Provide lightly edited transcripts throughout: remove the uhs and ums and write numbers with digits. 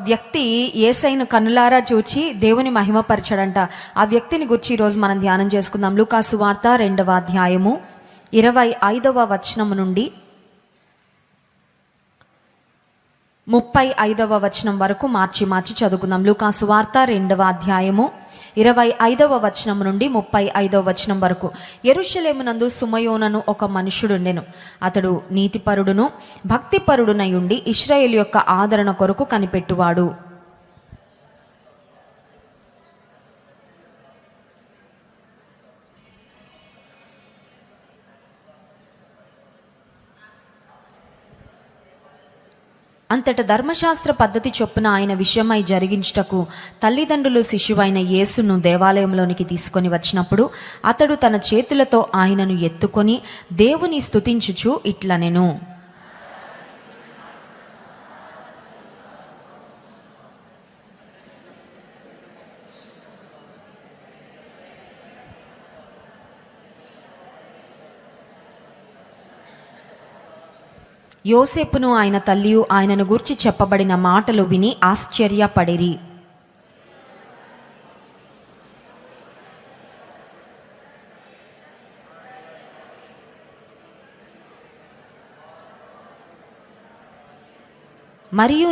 వ్యక్తి యేసయ్యను కన్నులారా చూచి దేవుని మహిమపరచాడంట. ఆ వ్యక్తిని గురించి ఈరోజు మనం ధ్యానం చేసుకుందాం. లూకాసు వార్త 2వ అధ్యాయము 25వ వచనం నుండి 35వ వచనం వరకు మార్చి చదువుకుందాం. లూకాసు వార్త 2వ అధ్యాయము 25వ వచనం నుండి 35వ వచనం వరకు. యెరూషలేమునందు సుమయోనను ఒక మనుషుడుండెను. అతడు నీతిపరుడును భక్తిపరుడునై ఉండి ఇశ్రాయేలు యొక్క ఆదరణ కొరకు కనిపెట్టువాడు. అంతట ధర్మశాస్త్ర పద్ధతి చొప్పున ఆయన విషయమై జరిగించుటకు తల్లిదండ్రులు శిశువైన యేసును దేవాలయంలోనికి తీసుకొని వచ్చినప్పుడు అతడు తన చేతులతో ఆయనను ఎత్తుకొని దేవుని స్తుతించుచు ఇట్లనెను. యోసేపును ఆయన తల్లియు ఆయనను గూర్చి చెప్పబడిన మాటలు విని ఆశ్చర్యపడిరి. మరియు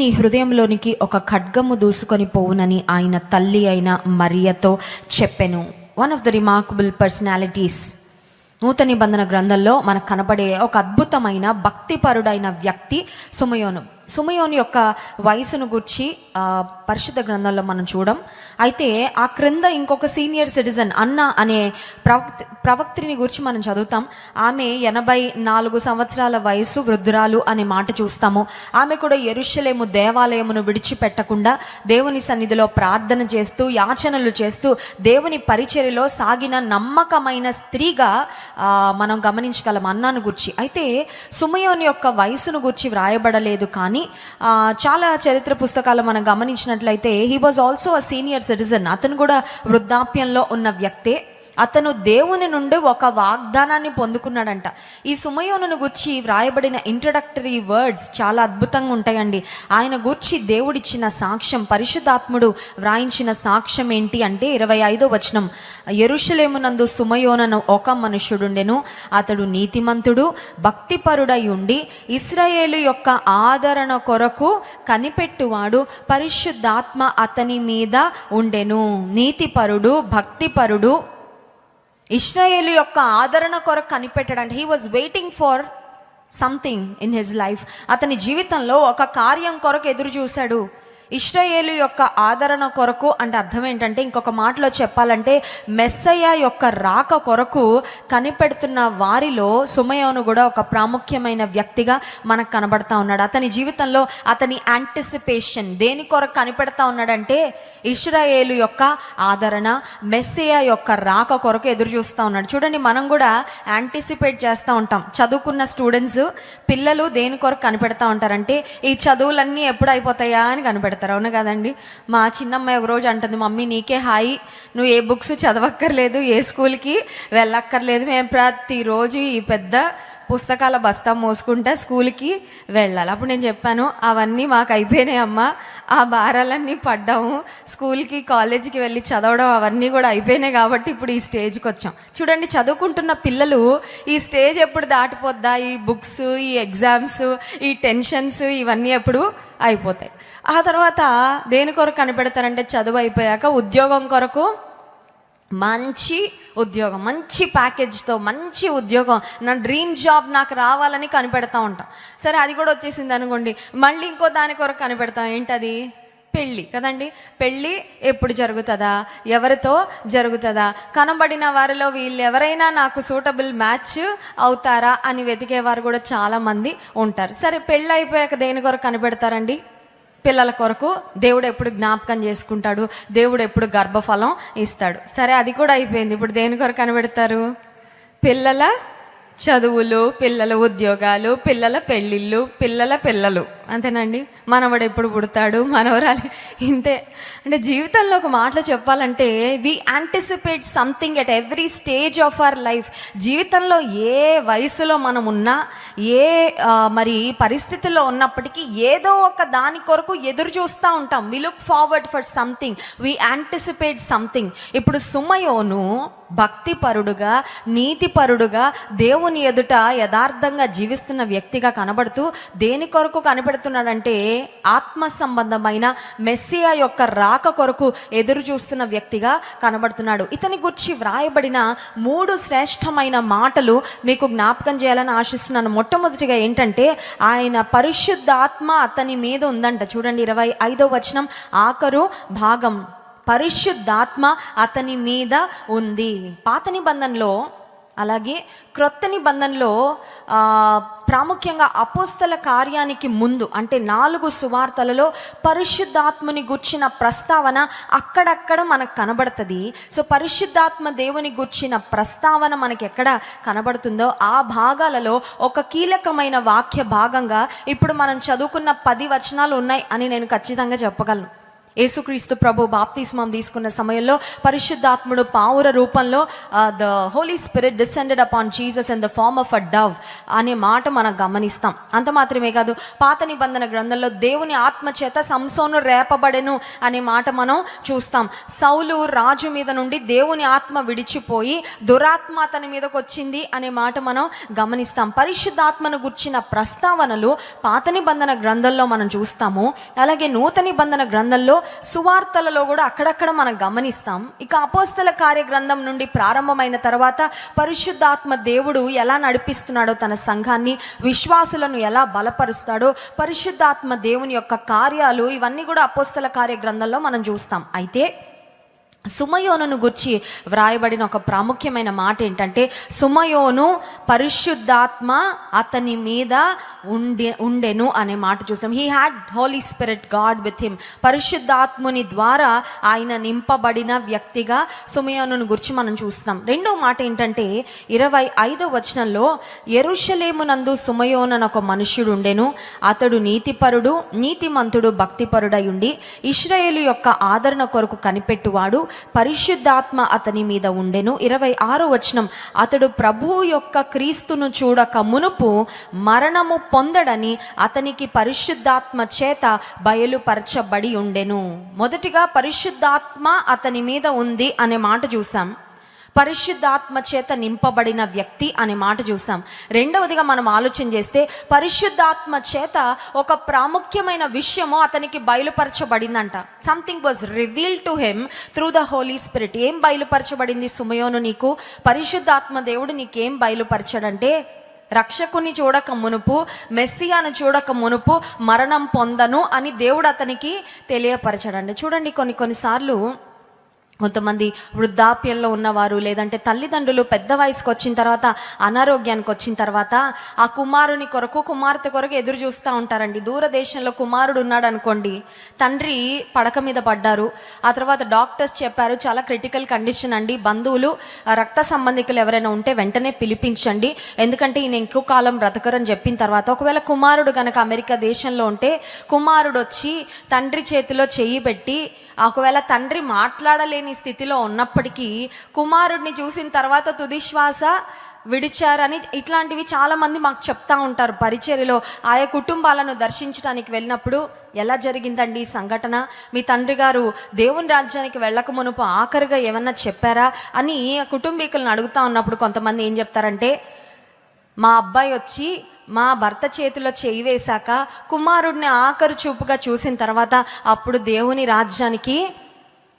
నీ హృదయంలోనికి ఒక ఖడ్గము దూసుకొని పోవునని ఆయన తల్లి అయిన మరియతో చెప్పెను. One of the remarkable personalities నూతన నిబంధన గ్రంథంలో మనకు కనబడే ఒక అద్భుతమైన భక్తిపరుడైన వ్యక్తి సుమయోను యొక్క వయసును గురించి పరిశుద్ధ గ్రంథంలో మనం చూడం. అయితే ఆ క్రింద ఇంకొక సీనియర్ సిటిజన్ అన్న అనే ప్రవక్త్రిని గురించి మనం చదువుతాం. ఆమె 84 సంవత్సరాల వయసు, వృద్ధురాలు అనే మాట చూస్తాము. ఆమె కూడా యెరూషలేము దేవాలయమును విడిచిపెట్టకుండా దేవుని సన్నిధిలో ప్రార్థన చేస్తూ యాచనలు చేస్తూ దేవుని పరిచర్యలో సాగిన నమ్మకమైన స్త్రీగా మనం గమనించగలం అన్నాను గురించి. అయితే సుమయోను యొక్క వయసును గురించి వ్రాయబడలేదు, కానీ చాలా చరిత్ర పుస్తకాలు మనం గమనించినట్లయితే he was also a senior citizen. అతను కూడా వృద్ధాప్యంలో ఉన్న వ్యక్తే. అతను దేవుని నుండి ఒక వాగ్దానాన్ని పొందుకున్నాడంట. ఈ సుమయోనును గూర్చి వ్రాయబడిన ఇంట్రడక్టరీ వర్డ్స్ చాలా అద్భుతంగా ఉంటాయండి. ఆయన గూర్చి దేవుడిచ్చిన సాక్ష్యం, పరిశుద్ధాత్ముడు వ్రాయించిన సాక్ష్యం ఏంటి అంటే 25వ వచనం. యెరూషలేమునందు సుమయోనను ఒక మనుష్యుడుండెను. అతడు నీతిమంతుడు భక్తిపరుడై ఉండి ఇశ్రాయేలు యొక్క ఆదరణ కొరకు కనిపెట్టువాడు. పరిశుద్ధాత్మ అతని మీద ఉండెను. నీతిపరుడు, భక్తిపరుడు, ఇశ్రాయేలు యొక్క ఆదరణ కొరకు కనిపెట్టాడంటే he was waiting for something in his life. అతని జీవితంలో ఒక కార్యం కొరకు ఎదురు చూశాడు. ఇశ్రాయేలు యొక్క ఆదరణ కొరకు అంటే అర్థం ఏంటంటే, ఇంకొక మాటలో చెప్పాలంటే మెస్సయ్య యొక్క రాక కొరకు కనిపెడుతున్న వారిలో సుమయోను కూడా ఒక ప్రాముఖ్యమైన వ్యక్తిగా మనకు కనబడతా ఉన్నాడు. అతని జీవితంలో అతని యాంటిసిపేషన్ దేని కొరకు కనిపెడతా ఉన్నాడంటే ఇశ్రాయేలు యొక్క ఆదరణ, మెస్సయ్య యొక్క రాక కొరకు ఎదురు చూస్తూ ఉన్నాడు. చూడండి, మనం కూడా యాంటిసిపేట్ చేస్తూ ఉంటాం. చదువుకున్న స్టూడెంట్స్, పిల్లలు దేని కొరకు కనిపెడతా ఉంటారంటే ఈ చదువులన్నీ ఎప్పుడు అయిపోతాయా అని కనిపెడతారు. అవును కదండి. మా చిన్నమ్మాయి ఒక రోజు అంటుంది, మమ్మీ నీకే హాయి, నువ్వు ఏ బుక్స్ చదవక్కర్లేదు, ఏ స్కూల్కి వెళ్ళక్కర్లేదు, మేము ప్రతిరోజు ఈ పెద్ద పుస్తకాల బస్తా మోసుకుంటా స్కూల్కి వెళ్ళాలి. అప్పుడు నేను చెప్పాను, అవన్నీ మాకు అయిపోయినాయి అమ్మా, ఆ భారాలన్నీ పడ్డాము, స్కూల్కి కాలేజీకి వెళ్ళి చదవడం అవన్నీ కూడా అయిపోయినాయి కాబట్టి ఇప్పుడు ఈ స్టేజ్కి వచ్చాం. చూడండి, చదువుకుంటున్న పిల్లలు ఈ స్టేజ్ ఎప్పుడు దాటిపోద్దా, ఈ బుక్స్, ఈ ఎగ్జామ్స్, ఈ టెన్షన్స్ ఇవన్నీ ఎప్పుడు అయిపోతాయి. ఆ తర్వాత దేని కొరకు కనిపెడతారంటే చదువు అయిపోయాక ఉద్యోగం కొరకు, మంచి ఉద్యోగం, మంచి ప్యాకేజ్తో మంచి ఉద్యోగం, నా డ్రీమ్ జాబ్ నాకు రావాలని కనిపెడతా ఉంటాం. సరే, అది కూడా వచ్చేసింది అనుకోండి, మళ్ళీ ఇంకో దాని కొరకు కనిపెడతాం. ఏంటది? పెళ్ళి కదండి. పెళ్ళి ఎప్పుడు జరుగుతుందా, ఎవరితో జరుగుతుందా, కనబడిన వారిలో వీళ్ళు ఎవరైనా నాకు సూటబుల్ మ్యాచ్ అవుతారా అని వెతికేవారు కూడా చాలామంది ఉంటారు. సరే, పెళ్ళి అయిపోయాక దేని కొరకు కనిపెడతారండి? పిల్లల కొరకు. దేవుడు ఎప్పుడు జ్ఞాపకం చేసుకుంటాడు, దేవుడు ఎప్పుడు గర్భఫలం ఇస్తాడు. సరే, అది కూడా అయిపోయింది. ఇప్పుడు దేని కొరకు కనిపెడతారు? పిల్లల చదువులు, పిల్లల ఉద్యోగాలు, పిల్లల పెళ్ళిళ్ళు, పిల్లల పిల్లలు. అంతేనండి. మనవడు ఎప్పుడు పుడతాడు, మనవరాలి ఇంతే. అంటే జీవితంలో ఒక మాటలో చెప్పాలంటే we anticipate something at every stage of our life. జీవితంలో ఏ వయసులో మనం ఉన్నా, ఏ మరి పరిస్థితుల్లో ఉన్నప్పటికీ ఏదో ఒక దాని కొరకు ఎదురు చూస్తూ ఉంటాం. We look forward for something, we anticipate something. ఇప్పుడు సుమయోను భక్తిపరుడుగా, నీతిపరుడుగా, దేవుని ఎదుట యథార్థంగా జీవిస్తున్న వ్యక్తిగా కనబడుతూ దేని కొరకు కనబడుతున్నాడంటే ఆత్మ సంబంధమైన మెస్సియా యొక్క రాక కొరకు ఎదురు చూస్తున్న వ్యక్తిగా కనబడుతున్నాడు. ఇతని గురించి వ్రాయబడిన 3 శ్రేష్టమైన మాటలు మీకు జ్ఞాపకం చేయాలని ఆశిస్తున్నాను. మొట్టమొదటిగా ఏంటంటే ఆయన పరిశుద్ధాత్మ అతని మీద ఉందంట. చూడండి 25వ వచనం ఆఖరు భాగం. పరిశుద్ధాత్మ అతని మీద ఉంది. పాత నిబంధనలో అలాగే క్రొత్త నిబంధనలో ప్రాముఖ్యంగా అపోస్తల కార్యానికి ముందు అంటే 4 సువార్తలలో పరిశుద్ధాత్మని గూర్చిన ప్రస్తావన అక్కడక్కడ మనకు కనబడుతుంది. సో పరిశుద్ధాత్మ దేవుని గూర్చిన ప్రస్తావన మనకి ఎక్కడ కనబడుతుందో ఆ భాగాలలో ఒక కీలకమైన వాక్య భాగంగా ఇప్పుడు మనం చదువుకున్న 10 వచనాలు ఉన్నాయి అని నేను ఖచ్చితంగా చెప్పగలను. యేసుక్రీస్తు ప్రభు బాప్తిస్మం తీసుకున్న సమయంలో పరిశుద్ధాత్ముడు పావుర రూపంలో the Holy Spirit descended upon Jesus in the form of a dove అనే మాట మనం గమనిస్తాం. అంత మాత్రమే కాదు, పాత నిబంధన గ్రంథంలో దేవుని ఆత్మ చేత సంసోను రేపబడెను అనే మాట మనం చూస్తాం. సౌలు రాజు మీద నుండి దేవుని ఆత్మ విడిచిపోయి దురాత్మ అతని మీదకి వచ్చింది అనే మాట మనం గమనిస్తాం. పరిశుద్ధాత్మను గుర్చిన ప్రస్తావనలు పాత నిబంధన గ్రంథంలో మనం చూస్తాము. అలాగే నూతన నిబంధన గ్రంథంలో సువార్తలలో కూడా అక్కడక్కడ మనం గమనిస్తాం. ఇక అపోస్తల కార్య గ్రంథం నుండి ప్రారంభమైన తర్వాత పరిశుద్ధాత్మ దేవుడు ఎలా నడిపిస్తున్నాడో తన సంఘాన్ని, విశ్వాసులను ఎలా బలపరుస్తాడో, పరిశుద్ధాత్మ దేవుని యొక్క కార్యాలు ఇవన్నీ కూడా అపోస్తల కార్య గ్రంథంలో మనం చూస్తాం. అయితే సుమయోనును గురించి వ్రాయబడిన ఒక ప్రాముఖ్యమైన మాట ఏంటంటే సుమయోను పరిశుద్ధాత్మ అతని మీద ఉండెను అనే మాట చూసాం. He had Holy Spirit God with him. పరిశుద్ధాత్ముని ద్వారా ఆయన నింపబడిన వ్యక్తిగా సుమయోనును గురించి మనం చూస్తున్నాం. రెండో మాట ఏంటంటే 25వ వచనంలో యెరూషలేమునందు సుమయోను ఒక మనుష్యుడు ఉండెను. అతడు నీతిపరుడు, నీతిమంతుడు, భక్తిపరుడై ఉండి ఇశ్రాయేలు యొక్క ఆదరణ కొరకు కనిపెట్టువాడు. పరిశుద్ధాత్మ అతని మీద ఉండెను. 26వ వచనం అతడు ప్రభువు యొక్క క్రీస్తును చూడక మునుపు మరణము పొందడని అతనికి పరిశుద్ధాత్మ చేత బయలుపరచబడి ఉండెను. మొదటిగా పరిశుద్ధాత్మ అతని మీద ఉంది అనే మాట చూసాం. పరిశుద్ధాత్మ చేత నింపబడిన వ్యక్తి అనే మాట చూసాం. రెండవదిగా మనం ఆలోచన చేస్తే పరిశుద్ధాత్మ చేత ఒక ప్రాముఖ్యమైన విషయము అతనికి బయలుపరచబడిందంట. Something was revealed to him through the Holy Spirit. ఏం బయలుపరచబడింది సుమయోను నీకు? పరిశుద్ధాత్మ దేవుడు నీకేం బయలుపరచాడంటే రక్షకుని చూడక మునుపు, మెస్సియాను చూడక మునుపు మరణం పొందను అని దేవుడు అతనికి తెలియపరచాడండి. చూడండి, కొన్నిసార్లు కొంతమంది వృద్ధాప్యంలో ఉన్నవారు లేదంటే తల్లిదండ్రులు పెద్ద వయసుకు వచ్చిన తర్వాత, అనారోగ్యానికి వచ్చిన తర్వాత ఆ కుమారుని కొరకు, కుమార్తె కొరకు ఎదురు చూస్తూ ఉంటారండి. దూరదేశంలో కుమారుడు ఉన్నాడు అనుకోండి, తండ్రి పడక మీద పడ్డారు, ఆ తర్వాత డాక్టర్స్ చెప్పారు చాలా క్రిటికల్ కండిషన్ అండి, బంధువులు రక్త సంబంధికులు ఎవరైనా ఉంటే వెంటనే పిలిపించండి, ఎందుకంటే ఈయన ఎక్కువ కాలం బ్రతకరని చెప్పిన తర్వాత ఒకవేళ కుమారుడు కనుక అమెరికా దేశంలో ఉంటే కుమారుడు వచ్చి తండ్రి చేతిలో చెయ్యి పెట్టి, ఒకవేళ తండ్రి మాట్లాడలేని స్థితిలో ఉన్నప్పటికీ కుమారుడిని చూసిన తర్వాత తుదిశ్వాస విడిచారని ఇట్లాంటివి చాలామంది మాకు చెప్తా ఉంటారు. పరిచర్యలో ఆయా కుటుంబాలను దర్శించడానికి వెళ్ళినప్పుడు ఎలా జరిగిందండి ఈ సంఘటన, మీ తండ్రి గారు దేవుని రాజ్యానికి వెళ్ళక మునుపు ఆఖరిగా ఏమన్నా చెప్పారా అని కుటుంబీకులను అడుగుతా ఉన్నప్పుడు కొంతమంది ఏం చెప్తారంటే, మా అబ్బాయి వచ్చి మా భర్త చేతిలో చేయి వేశాక కుమారుడిని ఆఖరు చూపుగా చూసిన తర్వాత అప్పుడు దేవుని రాజ్యానికి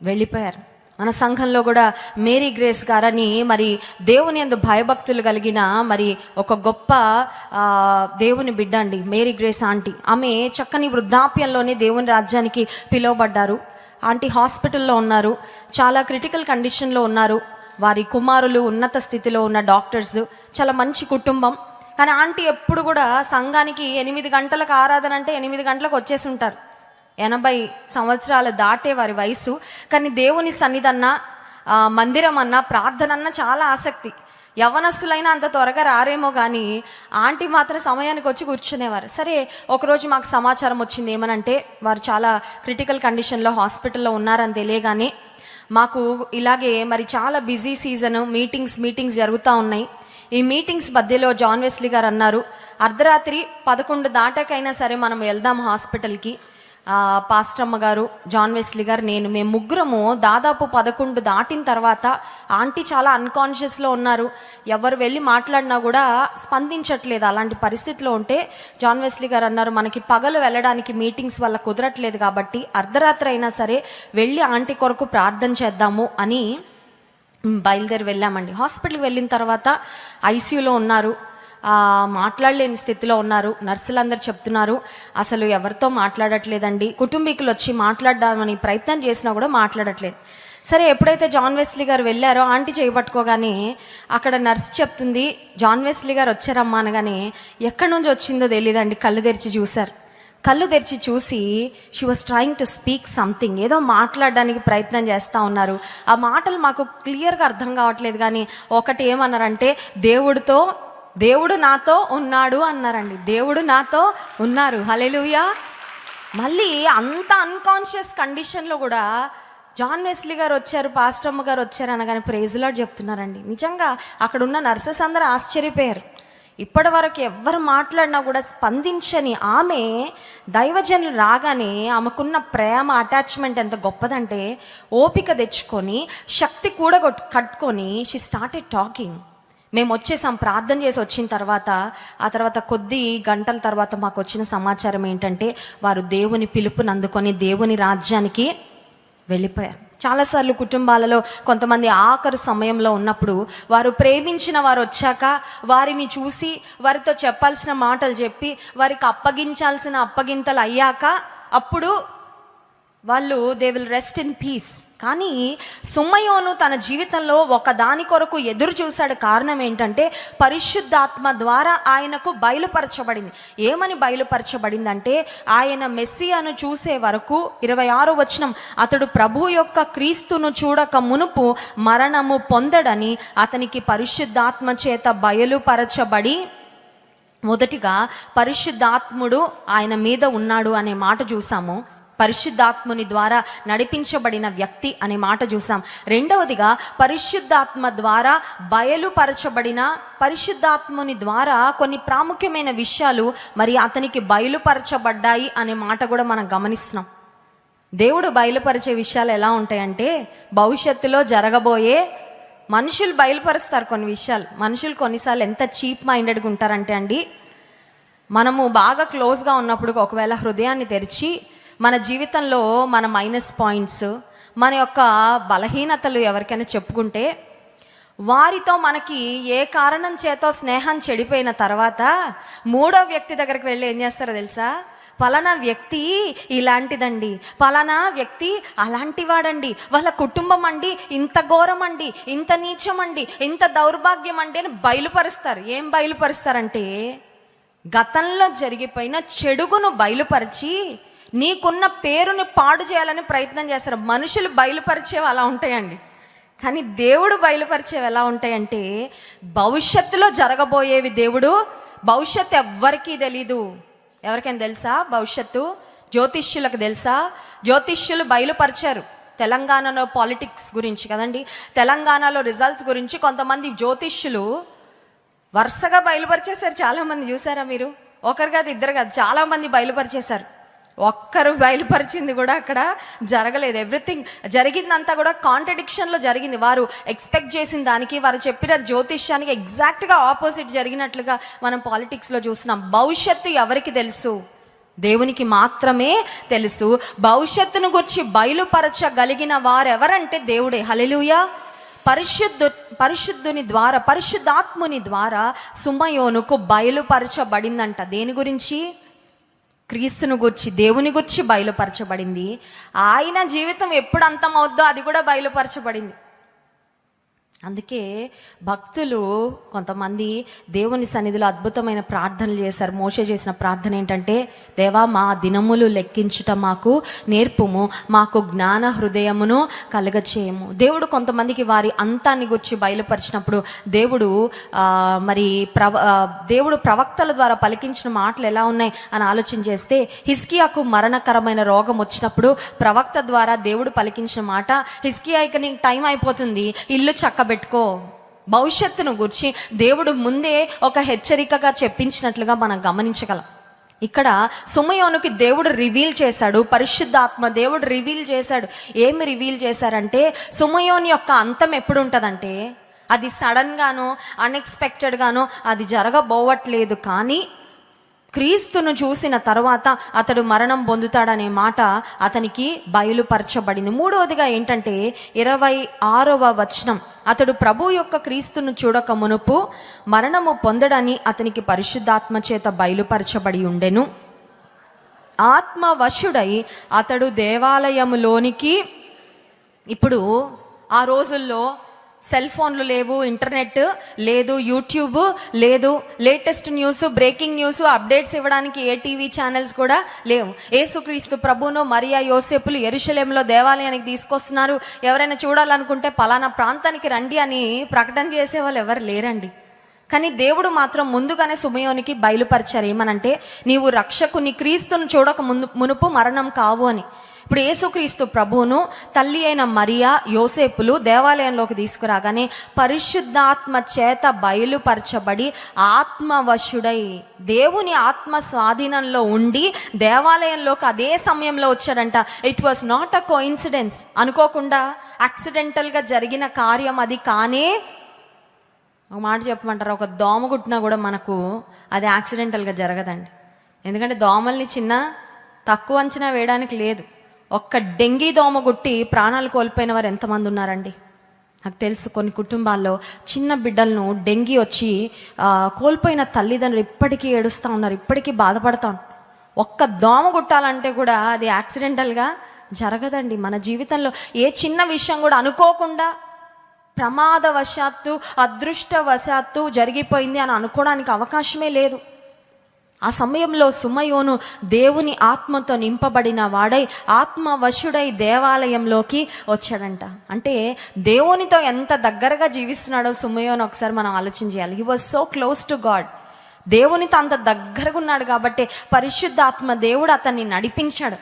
వెళ్ళిపోయారు. మన సంఘంలో కూడా మేరీ గ్రేస్ గారని మరి దేవుని యందు భయభక్తులు కలిగిన మరి ఒక గొప్ప దేవుని బిడ్డ అండి, మేరీ గ్రేస్ ఆంటీ. ఆమె చక్కని వృద్ధాప్యంలోనే దేవుని రాజ్యానికి పిలువబడ్డారు. ఆంటీ హాస్పిటల్లో ఉన్నారు, చాలా క్రిటికల్ కండిషన్లో ఉన్నారు. వారి కుమారులు ఉన్నత స్థితిలో ఉన్న డాక్టర్స్, చాలా మంచి కుటుంబం. కానీ ఆంటీ ఎప్పుడు కూడా సంఘానికి 8 గంటలకు ఆరాధన అంటే 8 గంటలకు వచ్చేసి ఉంటారు. 80 సంవత్సరాలు దాటే వారి వయసు. కానీ దేవుని సన్నిధన్న, మందిరం అన్న, ప్రార్థన అన్న చాలా ఆసక్తి. యవ్వనస్తులైనా అంత త్వరగా రారేమో కానీ ఆంటీ మాత్రం సమయానికి వచ్చి కూర్చునేవారు. సరే, ఒకరోజు మాకు సమాచారం వచ్చింది ఏమనంటే వారు చాలా క్రిటికల్ కండిషన్లో హాస్పిటల్లో ఉన్నారని తెలియగానే మాకు ఇలాగే మరి చాలా బిజీ సీజను, మీటింగ్స్ జరుగుతూ ఉన్నాయి. ఈ మీటింగ్స్ మధ్యలో జాన్ వెస్లీ గారు అన్నారు, అర్ధరాత్రి 11 దాటాకైనా సరే మనం వెళ్దాం హాస్పిటల్కి. పాస్టమ్మ గారు, జాన్ వెస్లీ గారు, మేము ముగ్గురము దాదాపు 11 దాటిన తర్వాత ఆంటీ చాలా అన్కాన్షియస్లో ఉన్నారు. ఎవరు వెళ్ళి మాట్లాడినా కూడా స్పందించట్లేదు. అలాంటి పరిస్థితిలో ఉంటే జాన్ వెస్లీ గారు అన్నారు, మనకి పగలు వెళ్ళడానికి మీటింగ్స్ వల్ల కుదరట్లేదు కాబట్టి అర్ధరాత్రి అయినా సరే వెళ్ళి ఆంటీ కొరకు ప్రార్థన చేద్దాము అని బయలుదేరి వెళ్ళామండి. హాస్పిటల్కి వెళ్ళిన తర్వాత ఐసీయూలో ఉన్నారు, మాట్లాడలేని స్థితిలో ఉన్నారు. నర్సులందరూ చెప్తున్నారు అసలు ఎవరితో మాట్లాడట్లేదండి, కుటుంబీకులు వచ్చి మాట్లాడదామని ప్రయత్నం చేసినా కూడా మాట్లాడట్లేదు. సరే, ఎప్పుడైతే జాన్ వెస్లీ గారు వెళ్ళారో ఆంటీ చేయబట్టుకోగానే అక్కడ నర్స్ చెప్తుంది, జాన్ వెస్లీ గారు వచ్చారమ్మా అనగానే ఎక్కడి నుంచి వచ్చిందో తెలియదండి, కళ్ళు తెరిచి చూశారు. కళ్ళు తెరిచి చూసి she was trying to speak something, ఏదో మాట్లాడడానికి ప్రయత్నం చేస్తూ ఉన్నారు. ఆ మాటలు మాకు క్లియర్గా అర్థం కావట్లేదు. కానీ ఒకటి ఏమన్నారంటే దేవుడు నాతో ఉన్నాడు అన్నారండి. దేవుడు నాతో ఉన్నారు. హల్లెలూయా. మళ్ళీ అంత అన్కాన్షియస్ కండిషన్లో కూడా జాన్ వెస్లీ గారు వచ్చారు, పాస్టమ్మ గారు వచ్చారు అనగానే ప్రైజ్ లార్డ్ చెప్తున్నారండి. నిజంగా అక్కడ ఉన్న నర్సెస్ అందరూ ఆశ్చర్యపోయారు. ఇప్పటి వరకు ఎవరు మాట్లాడినా కూడా స్పందించని ఆమె దైవజనులు రాగానే ఆమెకున్న ప్రేమ, అటాచ్మెంట్ ఎంత గొప్పదంటే ఓపిక తెచ్చుకొని శక్తి కూడా కట్టుకొని షీ స్టార్టెడ్ టాకింగ్. మేము వచ్చేసాం, ప్రార్థన చేసి వచ్చిన తర్వాత ఆ తర్వాత కొద్ది గంటల తర్వాత మాకు వచ్చిన సమాచారం ఏంటంటే వారు దేవుని పిలుపుని అందుకొని దేవుని రాజ్యానికి వెళ్ళిపోయారు. చాలాసార్లు కుటుంబాలలో కొంతమంది ఆఖరు సమయంలో ఉన్నప్పుడు వారు ప్రేమించిన వారు వచ్చాక వారిని చూసి వారితో చెప్పాల్సిన మాటలు చెప్పి వారికి అప్పగించాల్సిన అప్పగింతలు అయ్యాక అప్పుడు వాళ్ళు they will rest in peace. కానీ సుమయోను తన జీవితంలో ఒక దాని కొరకు ఎదురు చూశాడు. కారణం ఏంటంటే పరిశుద్ధాత్మ ద్వారా ఆయనకు బయలుపరచబడింది. ఏమని బయలుపరచబడిందంటే ఆయన మెస్సియాను చూసే వరకు 26వ వచనం, అతడు ప్రభు యొక్క క్రీస్తును చూడక మునుపు మరణము పొందడని అతనికి పరిశుద్ధాత్మ చేత బయలుపరచబడి, మొదటిగా పరిశుద్ధాత్ముడు ఆయన మీద ఉన్నాడు అనే మాట చూసాము. పరిశుద్ధాత్ముని ద్వారా నడిపించబడిన వ్యక్తి అనే మాట చూసాం. రెండవదిగా పరిశుద్ధాత్మ ద్వారా బయలుపరచబడిన, పరిశుద్ధాత్ముని ద్వారా కొన్ని ప్రాముఖ్యమైన విషయాలు మరి అతనికి బయలుపరచబడ్డాయి అనే మాట కూడా మనం గమనిస్తున్నాం. దేవుడు బయలుపరిచే విషయాలు ఎలా ఉంటాయంటే భవిష్యత్తులో జరగబోయే, మనుషులు బయలుపరుస్తారు కొన్ని విషయాలు. మనుషులు కొన్నిసార్లు ఎంత చీప్ మైండెడ్గా ఉంటారంటే అండి, మనము బాగా క్లోజ్గా ఉన్నప్పుడు ఒకవేళ హృదయాన్ని తెరిచి మన జీవితంలో మన మైనస్ పాయింట్స్, మన యొక్క బలహీనతలు ఎవరికైనా చెప్పుకుంటే వారితో మనకి ఏ కారణం చేతో స్నేహం చెడిపోయిన తర్వాత మూడో వ్యక్తి దగ్గరికి వెళ్ళి ఏం చేస్తారో తెలుసా? పలానా వ్యక్తి ఇలాంటిదండి, పలానా వ్యక్తి అలాంటి వాడండి, వాళ్ళ కుటుంబం అండి ఇంత ఘోరం అండి, ఇంత నీచం అండి, ఇంత దౌర్భాగ్యం అండి అని బయలుపరుస్తారు. ఏం బయలుపరుస్తారంటే గతంలో జరిగిపోయిన చెడుగును బయలుపరిచి నీకున్న పేరుని పాడు చేయాలని ప్రయత్నం చేస్తారు. మనుషులు బయలుపరిచేవి అలా ఉంటాయండి. కానీ దేవుడు బయలుపరిచేవి ఎలా ఉంటాయంటే భవిష్యత్తులో జరగబోయేవి. దేవుడు భవిష్యత్తు ఎవ్వరికీ తెలీదు. ఎవరికైనా తెలుసా భవిష్యత్తు? జ్యోతిష్యులకు తెలుసా? జ్యోతిష్యులు బయలుపరిచారు. తెలంగాణలో పాలిటిక్స్ గురించి కదండి, తెలంగాణలో రిజల్ట్స్ గురించి కొంతమంది జ్యోతిష్యులు వరుసగా బయలుపరిచేశారు. చాలామంది చూసారా మీరు? ఒకరు కాదు, ఇద్దరు కాదు, చాలామంది బయలుపరిచేశారు. ఒక్కరు బయలుపరిచింది కూడా అక్కడ జరగలేదు. ఎవ్రీథింగ్ జరిగిందంతా కూడా కాంట్రడిక్షన్లో జరిగింది. వారు ఎక్స్పెక్ట్ చేసిన దానికి, వారు చెప్పిన జ్యోతిష్యానికి ఎగ్జాక్ట్గా ఆపోజిట్ జరిగినట్లుగా మనం పాలిటిక్స్లో చూస్తున్నాం. భవిష్యత్తు ఎవరికి తెలుసు? దేవునికి మాత్రమే తెలుసు. భవిష్యత్తును గురించి బయలుపరచగలిగిన వారెవరంటే దేవుడే. హల్లెలూయా. పరిశుద్ధుని ద్వారా, పరిశుద్ధాత్ముని ద్వారా సుమయోనుకు బయలుపరచబడిందంట. దేని గురించి? క్రీస్తును గురించి, దేవుని గురించి బయలుపరచబడింది. ఆయన జీవితం ఎప్పుడు అంతమవుద్దో అది కూడా బయలుపరచబడింది. అందుకే భక్తులు కొంతమంది దేవుని సన్నిధిలో అద్భుతమైన ప్రార్థనలు చేశారు. మోషే చేసిన ప్రార్థన ఏంటంటే, దేవా మా దినములు లెక్కించుట మాకు నేర్పుము, మాకు జ్ఞాన హృదయమును కలగచేయము. దేవుడు కొంతమందికి వారి అంతాన్ని గురించి బయలుపరిచినప్పుడు దేవుడు ప్రవక్తల ద్వారా పలికించిన మాటలు ఎలా ఉన్నాయి అని ఆలోచన చేస్తే, హిజ్కియాకు మరణకరమైన రోగం వచ్చినప్పుడు ప్రవక్త ద్వారా దేవుడు పలికించిన మాట, హిజ్కియాకి నీకు టైం అయిపోతుంది, ఇల్లు చక్కబెట్టుకో, భవిష్యత్తును గురించి దేవుడు ముందే ఒక హెచ్చరికగా చెప్పించినట్లుగా మనం గమనించగలం. ఇక్కడ సుమయోనుకి దేవుడు రివీల్ చేశాడు, పరిశుద్ధాత్మ దేవుడు రివీల్ చేశాడు. ఏమి రివీల్ చేశారంటే, సుమయోని యొక్క అంతం ఎప్పుడు ఉంటుందంటే, అది సడన్గానో అన్ఎక్స్పెక్టెడ్గానో అది జరగబోవట్లేదు, కానీ క్రీస్తును చూసిన తర్వాత అతడు మరణం పొందుతాడనే మాట అతనికి బయలుపరచబడింది. మూడవదిగా ఏంటంటే 26వ వచనం, అతడు ప్రభు యొక్క క్రీస్తును చూడక మునుపు మరణము పొందడని అతనికి పరిశుద్ధాత్మ చేత బయలుపరచబడి ఉండెను. ఆత్మవశుడై అతడు దేవాలయములోనికి, ఇప్పుడు ఆ రోజుల్లో సెల్ ఫోన్లు లేవు, ఇంటర్నెట్ లేదు, యూట్యూబ్ లేదు, latest news, breaking news, updates ఇవ్వడానికి ఏ టీవీ ఛానల్స్ కూడా లేవు. యేసుక్రీస్తు ప్రభును మరియా యోసేపులు యెరూషలేములో దేవాలయానికి తీసుకొస్తున్నారు. ఎవరైనా చూడాలనుకుంటే పలానా ప్రాంతానికి రండి అని ప్రకటన చేసేవాళ్ళు ఎవరు లేరండి. కానీ దేవుడు మాత్రం ముందుగానే సుమయోనికి బయలుపరిచారు. ఏమనంటే, నీవు రక్షకుని క్రీస్తును చూడక మునుపు మరణం కావు అని. ఇప్పుడు యేసుక్రీస్తు ప్రభువును తల్లి అయిన మరియా యోసేపులు దేవాలయంలోకి తీసుకురాగానే పరిశుద్ధాత్మ చేత బయలుపరచబడి ఆత్మవశుడై దేవుని ఆత్మ స్వాధీనంలో ఉండి దేవాలయంలోకి అదే సమయంలో వచ్చాడంట. It was not a coincidence, అనుకోకుండా యాక్సిడెంటల్గా జరిగిన కార్యం అది కానే. ఒక మాట చెప్పమంటారు, ఒక దోమ కుట్టినా కూడా మనకు అది యాక్సిడెంటల్గా జరగదండి. ఎందుకంటే దోమల్ని తక్కువ అంచనా వేయడానికి లేదు. ఒక్క డెంగీ దోమ గుట్టి ప్రాణాలు కోల్పోయిన వారు ఎంతమంది ఉన్నారండి? నాకు తెలుసు కొన్ని కుటుంబాల్లో చిన్న బిడ్డలను డెంగీ వచ్చి కోల్పోయిన తల్లిదండ్రులు ఇప్పటికీ ఏడుస్తూ ఉన్నారు, ఇప్పటికీ బాధపడతా ఉన్నారు. ఒక్క దోమ గుట్టాలంటే కూడా అది యాక్సిడెంటల్గా జరగదండి. మన జీవితంలో ఏ చిన్న విషయం కూడా అనుకోకుండా ప్రమాదవశాత్తు అదృష్టవశాత్తు జరిగిపోయింది అని అనుకోవడానికి అవకాశమే లేదు. ఆ సమయంలో సుమయోను దేవుని ఆత్మతో నింపబడిన వాడై ఆత్మవశుడై దేవాలయంలోకి వచ్చాడంట. అంటే దేవునితో ఎంత దగ్గరగా జీవిస్తున్నాడో సుమయోను ఒకసారి మనం ఆలోచన చేయాలి. He was so close to God. దేవునితో అంత దగ్గరగా ఉన్నాడు కాబట్టి పరిశుద్ధాత్మ దేవుడు అతన్ని నడిపించాడు.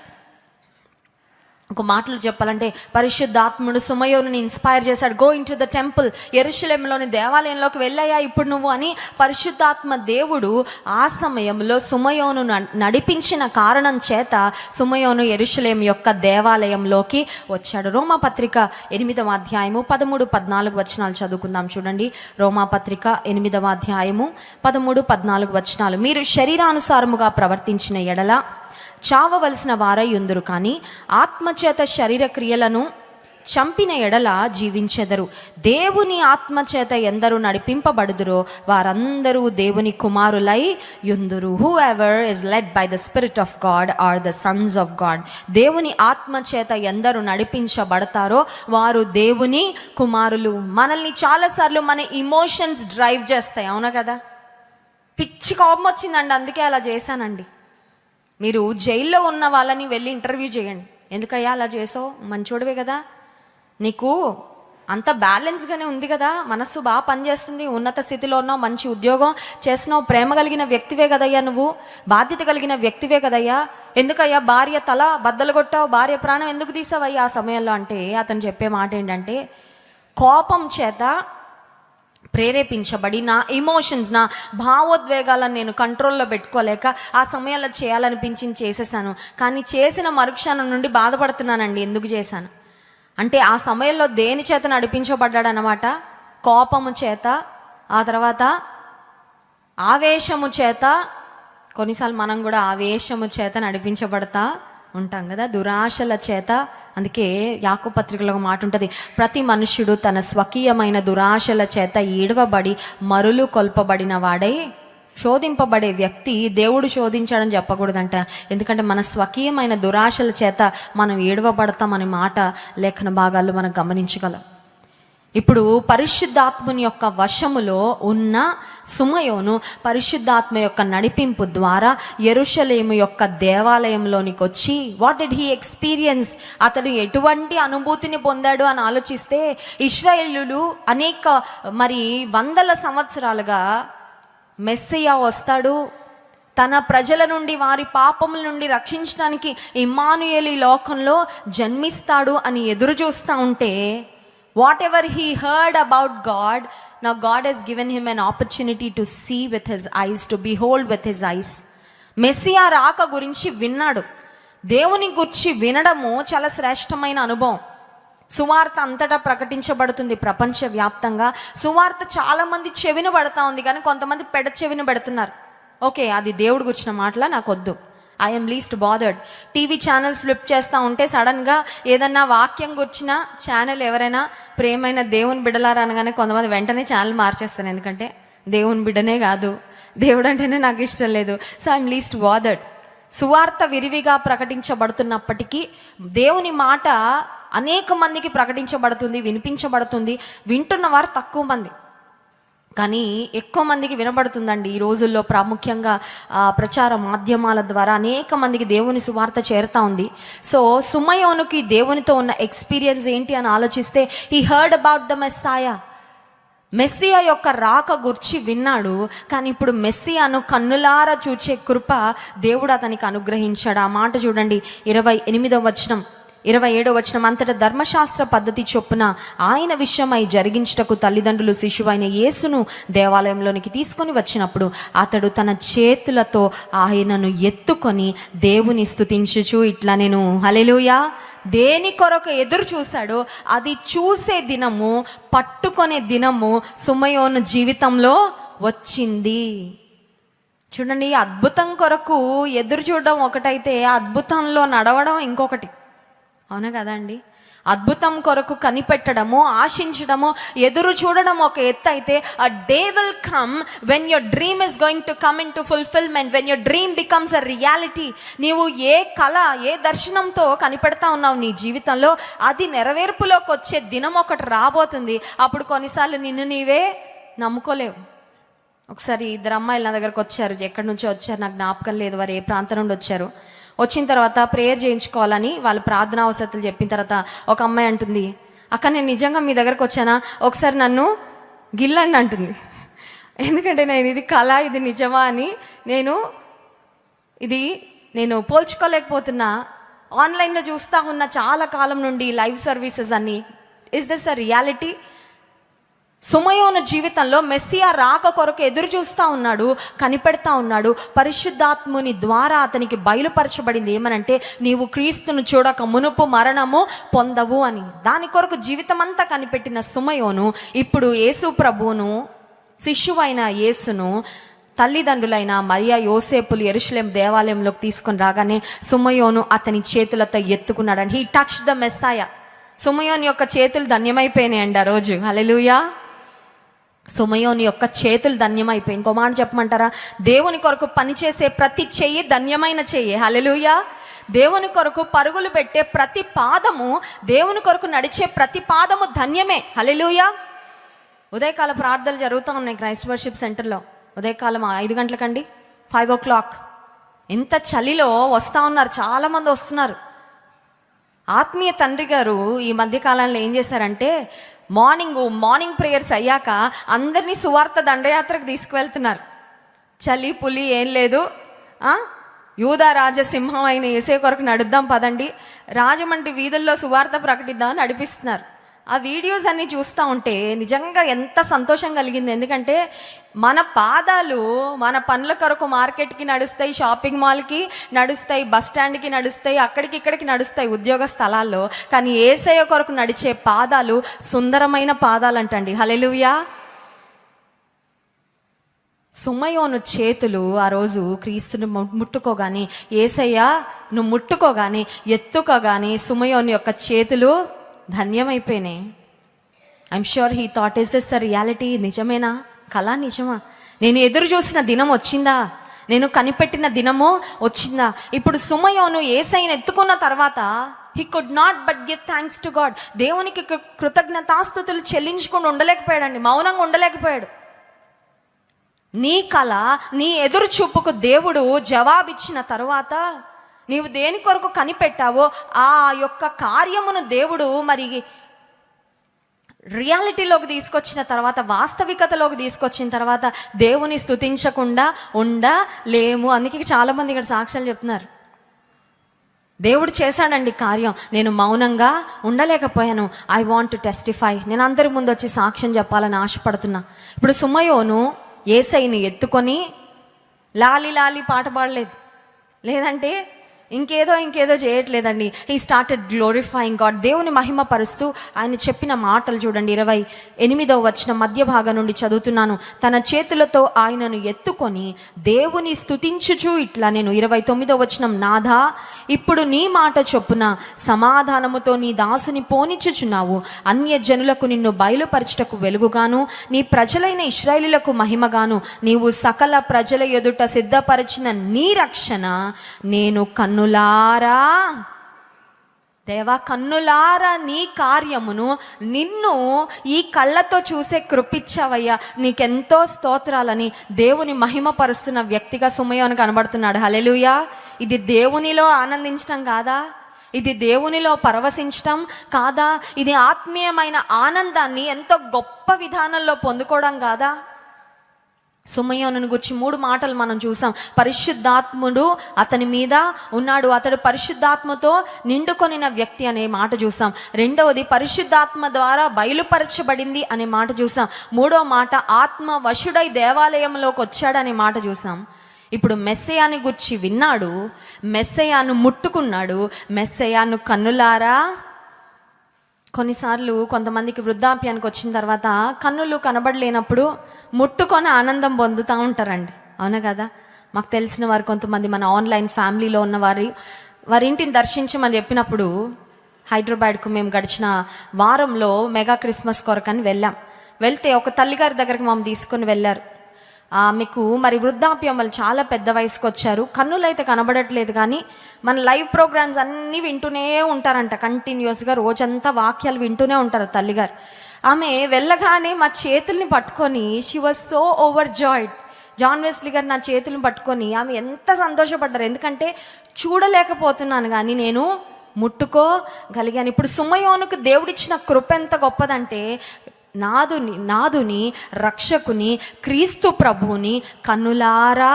ఒక మాటలు చెప్పాలంటే పరిశుద్ధాత్ముడు సుమయోనుని ఇన్స్పైర్ చేశాడు. Go into the temple, యెరూషలేములోని దేవాలయంలోకి వెళ్ళాయా ఇప్పుడు నువ్వు అని పరిశుద్ధాత్మ దేవుడు ఆ సమయంలో సుమయోను నడిపించిన కారణం చేత సుమయోను యెరూషలేం యొక్క దేవాలయంలోకి వచ్చాడు. రోమాపత్రిక 8వ అధ్యాయము 13-14 వచనాలు చదువుకుందాం. చూడండి, రోమాపత్రిక 8వ అధ్యాయము 13-14 వచనాలు. మీరు శరీరానుసారముగా ప్రవర్తించిన ఎడల చావవలసిన వారై ఉందురు, కానీ ఆత్మచేత శరీర క్రియలను చంపిన ఎడల జీవించెదరు. దేవుని ఆత్మచేత ఎందరూ నడిపింపబడుదురో వారందరూ దేవుని కుమారులై యుందురు. Whoever is led by the spirit of God are the sons of God. దేవుని ఆత్మచేత ఎందరూ నడిపించబడతారో వారు దేవుని కుమారులు. మనల్ని చాలాసార్లు మన ఇమోషన్స్ డ్రైవ్ చేస్తాయి, అవునా కదా? పిచ్చి కోపం వచ్చిందండి, అందుకే అలా చేశానండి. మీరు జైల్లో ఉన్న వాళ్ళని వెళ్ళి ఇంటర్వ్యూ చేయండి. ఎందుకయ్యా అలా చేసావు? మంచోడివే కదా, నీకు అంత బ్యాలెన్స్గానే ఉంది కదా, మనస్సు బాగా పనిచేస్తుంది, ఉన్నత స్థితిలో ఉన్నావు, మంచి ఉద్యోగం చేస్తున్నావు, ప్రేమ కలిగిన వ్యక్తివే కదయ్యా, నువ్వు బాధ్యత కలిగిన వ్యక్తివే కదయ్యా, ఎందుకయ్యా భార్య తల బద్దలు కొట్టావు, భార్య ప్రాణం ఎందుకు తీసావయ్యా ఆ సమయంలో అంటే అతను చెప్పే మాట ఏంటంటే, కోపం చేత ప్రేరేపించబడి నా ఎమోషన్స్, నా భావోద్వేగాలను నేను కంట్రోల్లో పెట్టుకోలేక ఆ సమయంలో చేయాలనిపించింది చేసేసాను. కానీ చేసిన మరుక్షణం నుండి బాధపడుతున్నానండి, ఎందుకు చేశాను అంటే ఆ సమయంలో దేని చేత నడిపించబడ్డాడు అన్నమాట? కోపము చేత, ఆ తర్వాత ఆవేశము చేత. కొన్నిసార్లు మనం కూడా ఆవేశము చేత నడిపించబడతా ఉంటాం కదా, దురాశల చేత. అందుకే యాకోబు పత్రికలో ఒక మాట ఉంటుంది, ప్రతి మనుష్యుడు తన స్వకీయమైన దురాశల చేత ఈడవబడి మరులు కొల్పబడిన వాడై. శోధింపబడే వ్యక్తి దేవుడు శోధించాడని చెప్పకూడదంట, ఎందుకంటే మన స్వకీయమైన దురాశల చేత మనం ఏడవబడతామనే మాట లేఖన భాగాల్లో మనం గమనించగలం. ఇప్పుడు పరిశుద్ధాత్మని యొక్క వశములో ఉన్న సుమయోను పరిశుద్ధాత్మ యొక్క నడిపింపు ద్వారా యెరూషలేము యొక్క దేవాలయంలోనికి వచ్చి వాట్ డిడ్ హీ ఎక్స్పీరియన్స్, అతడు ఎటువంటి అనుభూతిని పొందాడు అని ఆలోచిస్తే, ఇశ్రాయేలులు అనేక వందల సంవత్సరాలుగా మెస్సియా వస్తాడు, తన ప్రజల నుండి వారి పాపముల నుండి రక్షించడానికి ఇమ్మానుయేలు ఈ లోకంలో జన్మిస్తాడు అని ఎదురు చూస్తూ ఉంటే, whatever he heard about God, now God has given him an opportunity to see with his eyes, to behold with his eyes. Messiah రాక గురించి విన్నాడు. దేవుని గురించి వినడము చాలా శ్రేష్టమైన అనుభవం. సువార్త అంతటా ప్రకటించబడుతుంది ప్రపంచవ్యాప్తంగా. సువార్త చాలా మంది చెవిన పడతా ఉంది, కానీ కొంతమంది పెడ చెవిన పెడుతున్నారు. ఓకే, అది దేవుడు గురించిన మాటలా, నాకు వద్దు. I'm least bothered. TV channels flip చేస్తూ ఉంటే సడన్గా ఏదన్నా వాక్యం గుర్చిన ఛానల్ ఎవరైనా ప్రేమైన దేవుని బిడ్డలారా అనగానే కొంతమంది వెంటనే ఛానల్ మార్చేస్తాను, ఎందుకంటే దేవుని బిడ్డనే కాదు, దేవుడు అంటేనే నాకు ఇష్టం లేదు. So I'm least bothered. సువార్త విరివిగా ప్రకటించబడుతున్నప్పటికీ దేవుని మాట అనేక మందికి ప్రకటించబడుతుంది, వినిపించబడుతుంది. వింటున్న వారు తక్కువ మంది, కానీ ఎక్కువ మందికి వినబడుతుందండి ఈ రోజుల్లో. ప్రాముఖ్యంగా ప్రచార మాధ్యమాల ద్వారా అనేక మందికి దేవుని సువార్త చేరుతా ఉంది. సో సుమయోనుకి దేవునితో ఉన్న ఎక్స్పీరియన్స్ ఏంటి అని ఆలోచిస్తే, he heard about the మెస్సాయా, Messiah యొక్క రాక గురించి విన్నాడు. కానీ ఇప్పుడు మెస్సియాను కన్నులారా చూచే కృప దేవుడు అతనికి అనుగ్రహించాడు. ఆ మాట చూడండి, 28వ వచనం 27వ వచనం. అంతటా ధర్మశాస్త్ర పద్ధతి చొప్పున ఆయన విషయమై జరిగించుటకు తల్లిదండ్రులు శిశువైన యేసును దేవాలయంలోనికి తీసుకొని వచ్చినప్పుడు అతడు తన చేతులతో ఆయనను ఎత్తుకొని దేవుని స్తుతించుచు ఇట్లా, నేను హల్లెలూయా, దేని కొరకు ఎదురు చూశాడో అది చూసే దినము, పట్టుకునే దినము సుమయోను జీవితంలో వచ్చింది. చూడండి, అద్భుతం కొరకు ఎదురు చూడడం ఒకటైతే అద్భుతంలో నడవడం ఇంకొకటి. అవునా కదండి? అద్భుతం కొరకు కనిపెట్టడము, ఆశించడము, ఎదురు చూడడం ఒక ఎత్తు అయితే, a day will come when your dream is going to come into fulfillment, when your dream becomes a reality. నీవు ఏ కళ, ఏ దర్శనంతో కనిపెడతా ఉన్నావు నీ జీవితంలో, అది నెరవేర్పులోకి వచ్చే దినం ఒకటి రాబోతుంది. అప్పుడు కొన్నిసార్లు నిన్ను నీవే నమ్ముకోలేవు. ఒకసారి 2 అమ్మాయిలు నా దగ్గరకు వచ్చారు, ఎక్కడి నుంచో వచ్చారు, నాకు జ్ఞాపకం లేదు వారు ఏ ప్రాంతం నుండి వచ్చారు. వచ్చిన తర్వాత ప్రేయర్ చేయించుకోవాలని వాళ్ళు ప్రార్థనా అవసరతలు చెప్పిన తర్వాత ఒక అమ్మాయి అంటుంది, అక్క నేను నిజంగా మీ దగ్గరకు వచ్చానా, ఒకసారి నన్ను గిల్లండి అంటుంది. ఎందుకంటే నేను ఇది కళ, ఇది నిజమా అని నేను పోల్చుకోలేకపోతున్నా. ఆన్లైన్లో చూస్తూ ఉన్న చాలా కాలం నుండి లైవ్ సర్వీసెస్ అన్నీ. Is this a reality? సుమయోను జీవితంలో మెస్సియా రాక కొరకు ఎదురు చూస్తూ ఉన్నాడు, కనిపెడతా ఉన్నాడు. పరిశుద్ధాత్ముని ద్వారా అతనికి బయలుపరచబడింది ఏమనంటే, నీవు క్రీస్తును చూడక మునుపు మరణము పొందవు అని. దాని కొరకు జీవితం అంతా కనిపెట్టిన సుమయోను ఇప్పుడు యేసు ప్రభువును, శిష్యువైన యేసును తల్లిదండ్రులైన మరియా యోసేపులు యెరూషలేం దేవాలయంలోకి తీసుకొని రాగానే సుమయోను అతని చేతులతో ఎత్తుకున్నాడు. And he touch the messiah. సుమయోను యొక్క చేతులు ధన్యమైపోయినాయండి ఆ రోజు. హల్లెలూయా. సుమయోని యొక్క చేతులు ధన్యమైపోయి. ఇంకో మాట చెప్పమంటారా? దేవుని కొరకు పనిచేసే ప్రతి చెయ్యి ధన్యమైన చెయ్యి. హల్లెలూయా. దేవుని కొరకు పరుగులు పెట్టే ప్రతి పాదము, దేవుని కొరకు నడిచే ప్రతి పాదము ధన్యమే. హల్లెలూయా. ఉదయకాల ప్రార్థనలు జరుగుతూ ఉన్నాయి క్రైస్ట్ వర్షిప్ సెంటర్లో. ఉదయకాలం 5 గంటలకండి, 5 o'clock. ఎంత చలిలో వస్తూ ఉన్నారు, చాలామంది వస్తున్నారు. ఆత్మీయ తండ్రి గారు ఈ మధ్యకాలంలో ఏం చేశారంటే, మార్నింగ్ ప్రేయర్స్ అయ్యాక అందరినీ సువార్త దండయాత్రకు తీసుకువెళ్తున్నారు. చలి పులి ఏం లేదు, యూదా రాజసింహం అయిన యేసే కొరకు నడుద్దాం పదండి, రాజమండ్రి వీధుల్లో సువార్త ప్రకటిద్దామని నడిపిస్తున్నారు. ఆ వీడియోస్ అన్నీ చూస్తూ ఉంటే నిజంగా ఎంత సంతోషం కలిగింది. ఎందుకంటే మన పాదాలు మన పనుల కొరకు మార్కెట్కి నడుస్తాయి, షాపింగ్ మాల్కి నడుస్తాయి, బస్ స్టాండ్కి నడుస్తాయి, అక్కడికి ఇక్కడికి నడుస్తాయి, ఉద్యోగ స్థలాల్లో. కానీ యేసయ్య కొరకు నడిచే పాదాలు సుందరమైన పాదాలంటండి. హల్లెలూయా. సుమయోను చేతులు ఆ రోజు క్రీస్తుని ముట్టుకోగానే, యేసయ్య నువ్వు ముట్టుకోగానే, ఎత్తుకోగానే సుమయోను యొక్క చేతులు ధన్యమైపోయినాయి. I'm sure he thought, is this a reality? నిజమేనా? కళ నిజమా? నేను ఎదురు చూసిన దినం వచ్చిందా? నేను కనిపెట్టిన దినము వచ్చిందా? ఇప్పుడు సుమయోను యేసయ్యను ఎత్తుకున్న తర్వాత he could not but give thanks to God. దేవునికి కృతజ్ఞతాస్తుతులు చెల్లించుకొని ఉండలేకపోయాడండి, మౌనంగా ఉండలేకపోయాడు. నీ కళ, నీ ఎదురు చూపుకు దేవుడు జవాబిచ్చిన తరువాత నీవు దేని కొరకు కనిపెట్టావో ఆ యొక్క కార్యమును దేవుడు మరి రియాలిటీలోకి తీసుకొచ్చిన తర్వాత, వాస్తవికతలోకి తీసుకొచ్చిన తర్వాత దేవుని స్తుతించకుండా ఉండలేము. అందుకే చాలామంది ఇక్కడ సాక్ష్యాలు చెప్తున్నారు, దేవుడు చేశాడండి కార్యం, నేను మౌనంగా ఉండలేకపోయాను. ఐ వాంట్ టు టెస్టిఫై, నేను అందరి ముందు వచ్చి సాక్ష్యం చెప్పాలని ఆశపడుతున్నా. ఇప్పుడు సుమయోను యేసయ్యని ఎత్తుకొని లాలి లాలి పాట పాడలేదు, లేదంటే ఇంకేదో చేయట్లేదండి. హీ స్టార్టెడ్ గ్లోరిఫైయింగ్ గాడ్, దేవుని మహిమ పరుస్తూ ఆయన చెప్పిన మాటలు చూడండి. 28వ వచనం మధ్య భాగం నుండి చదువుతున్నాను. తన చేతులతో ఆయనను ఎత్తుకొని దేవుని స్తుతించుచు ఇట్లా, నేను 29వ వచనం, నాథా ఇప్పుడు నీ మాట చొప్పున సమాధానముతో నీ దాసుని పోనిచ్చుచున్నావు. అన్య జనులకు నిన్ను బయలుపరచుటకు వెలుగుగాను, నీ ప్రజలైన ఇశ్రాయేలులకు మహిమగాను నీవు సకల ప్రజల ఎదుట సిద్ధపరిచిన నీ రక్షణ నేను కన్నులారా, దేవా కన్నులారా నీ కార్యమును నిన్ను ఈ కళ్ళతో చూసే కృపిచ్చావయ్యా, నీకెంతో స్తోత్రాలని దేవుని మహిమపరుస్తున్న వ్యక్తిగా సుమయోను కనబడుతున్నాడు. హల్లెలూయా. ఇది దేవునిలో ఆనందించటం కాదా? ఇది దేవునిలో పరవశించటం కాదా? ఇది ఆత్మీయమైన ఆనందాన్ని ఎంతో గొప్ప విధానంలో పొందుకోవడం కాదా? సుమయోనుని గురించి 3 మాటలు మనం చూసాం. పరిశుద్ధాత్ముడు అతని మీద ఉన్నాడు, అతడు పరిశుద్ధాత్మతో నిండుకొనిన వ్యక్తి అనే మాట చూసాం. రెండవది పరిశుద్ధాత్మ ద్వారా బయలుపరచబడింది అనే మాట చూసాం. మూడో మాట ఆత్మ వశుడై దేవాలయంలోకి వచ్చాడనే మాట చూసాం. ఇప్పుడు మెస్సయాని గురించి విన్నాడు, మెస్సయాను ముట్టుకున్నాడు, మెస్సయాను కన్నులారా. కొన్నిసార్లు కొంతమందికి వృద్ధాప్యానికి వచ్చిన తర్వాత కన్నులు కనబడలేనప్పుడు ముట్టుకొని ఆనందం పొందుతూ ఉంటారండి, అవునా కదా? మాకు తెలిసిన వారు కొంతమంది మన ఆన్లైన్ ఫ్యామిలీలో ఉన్న వారి ఇంటిని దర్శించమని చెప్పినప్పుడు హైదరాబాద్కు మేము గడిచిన వారంలో మెగా క్రిస్మస్ కొరకని వెళ్తే ఒక తల్లిగారి దగ్గరికి మమ్మల్ని తీసుకొని వెళ్ళారు. మీకు మరి వృద్ధాప్యం, వాళ్ళు చాలా పెద్ద వయసుకు వచ్చారు, కన్నులు అయితే కనబడట్లేదు, కానీ మన లైవ్ ప్రోగ్రామ్స్ అన్నీ వింటూనే ఉంటారంట కంటిన్యూస్గా, రోజంతా వాక్యాలు వింటూనే ఉంటారు తల్లిగారు. ఆమె వెళ్ళగానే మా చేతుల్ని పట్టుకొని she was so overjoyed. John Wesley గారు నా చేతులను పట్టుకొని ఆమె ఎంత సంతోషపడ్డారు, ఎందుకంటే చూడలేకపోతున్నాను కానీ నేను ముట్టుకోగలిగాను. ఇప్పుడు సుమయోనుకు దేవుడిచ్చిన కృప ఎంత గొప్పదంటే, నాదుని రక్షకుని క్రీస్తు ప్రభువుని కన్నులారా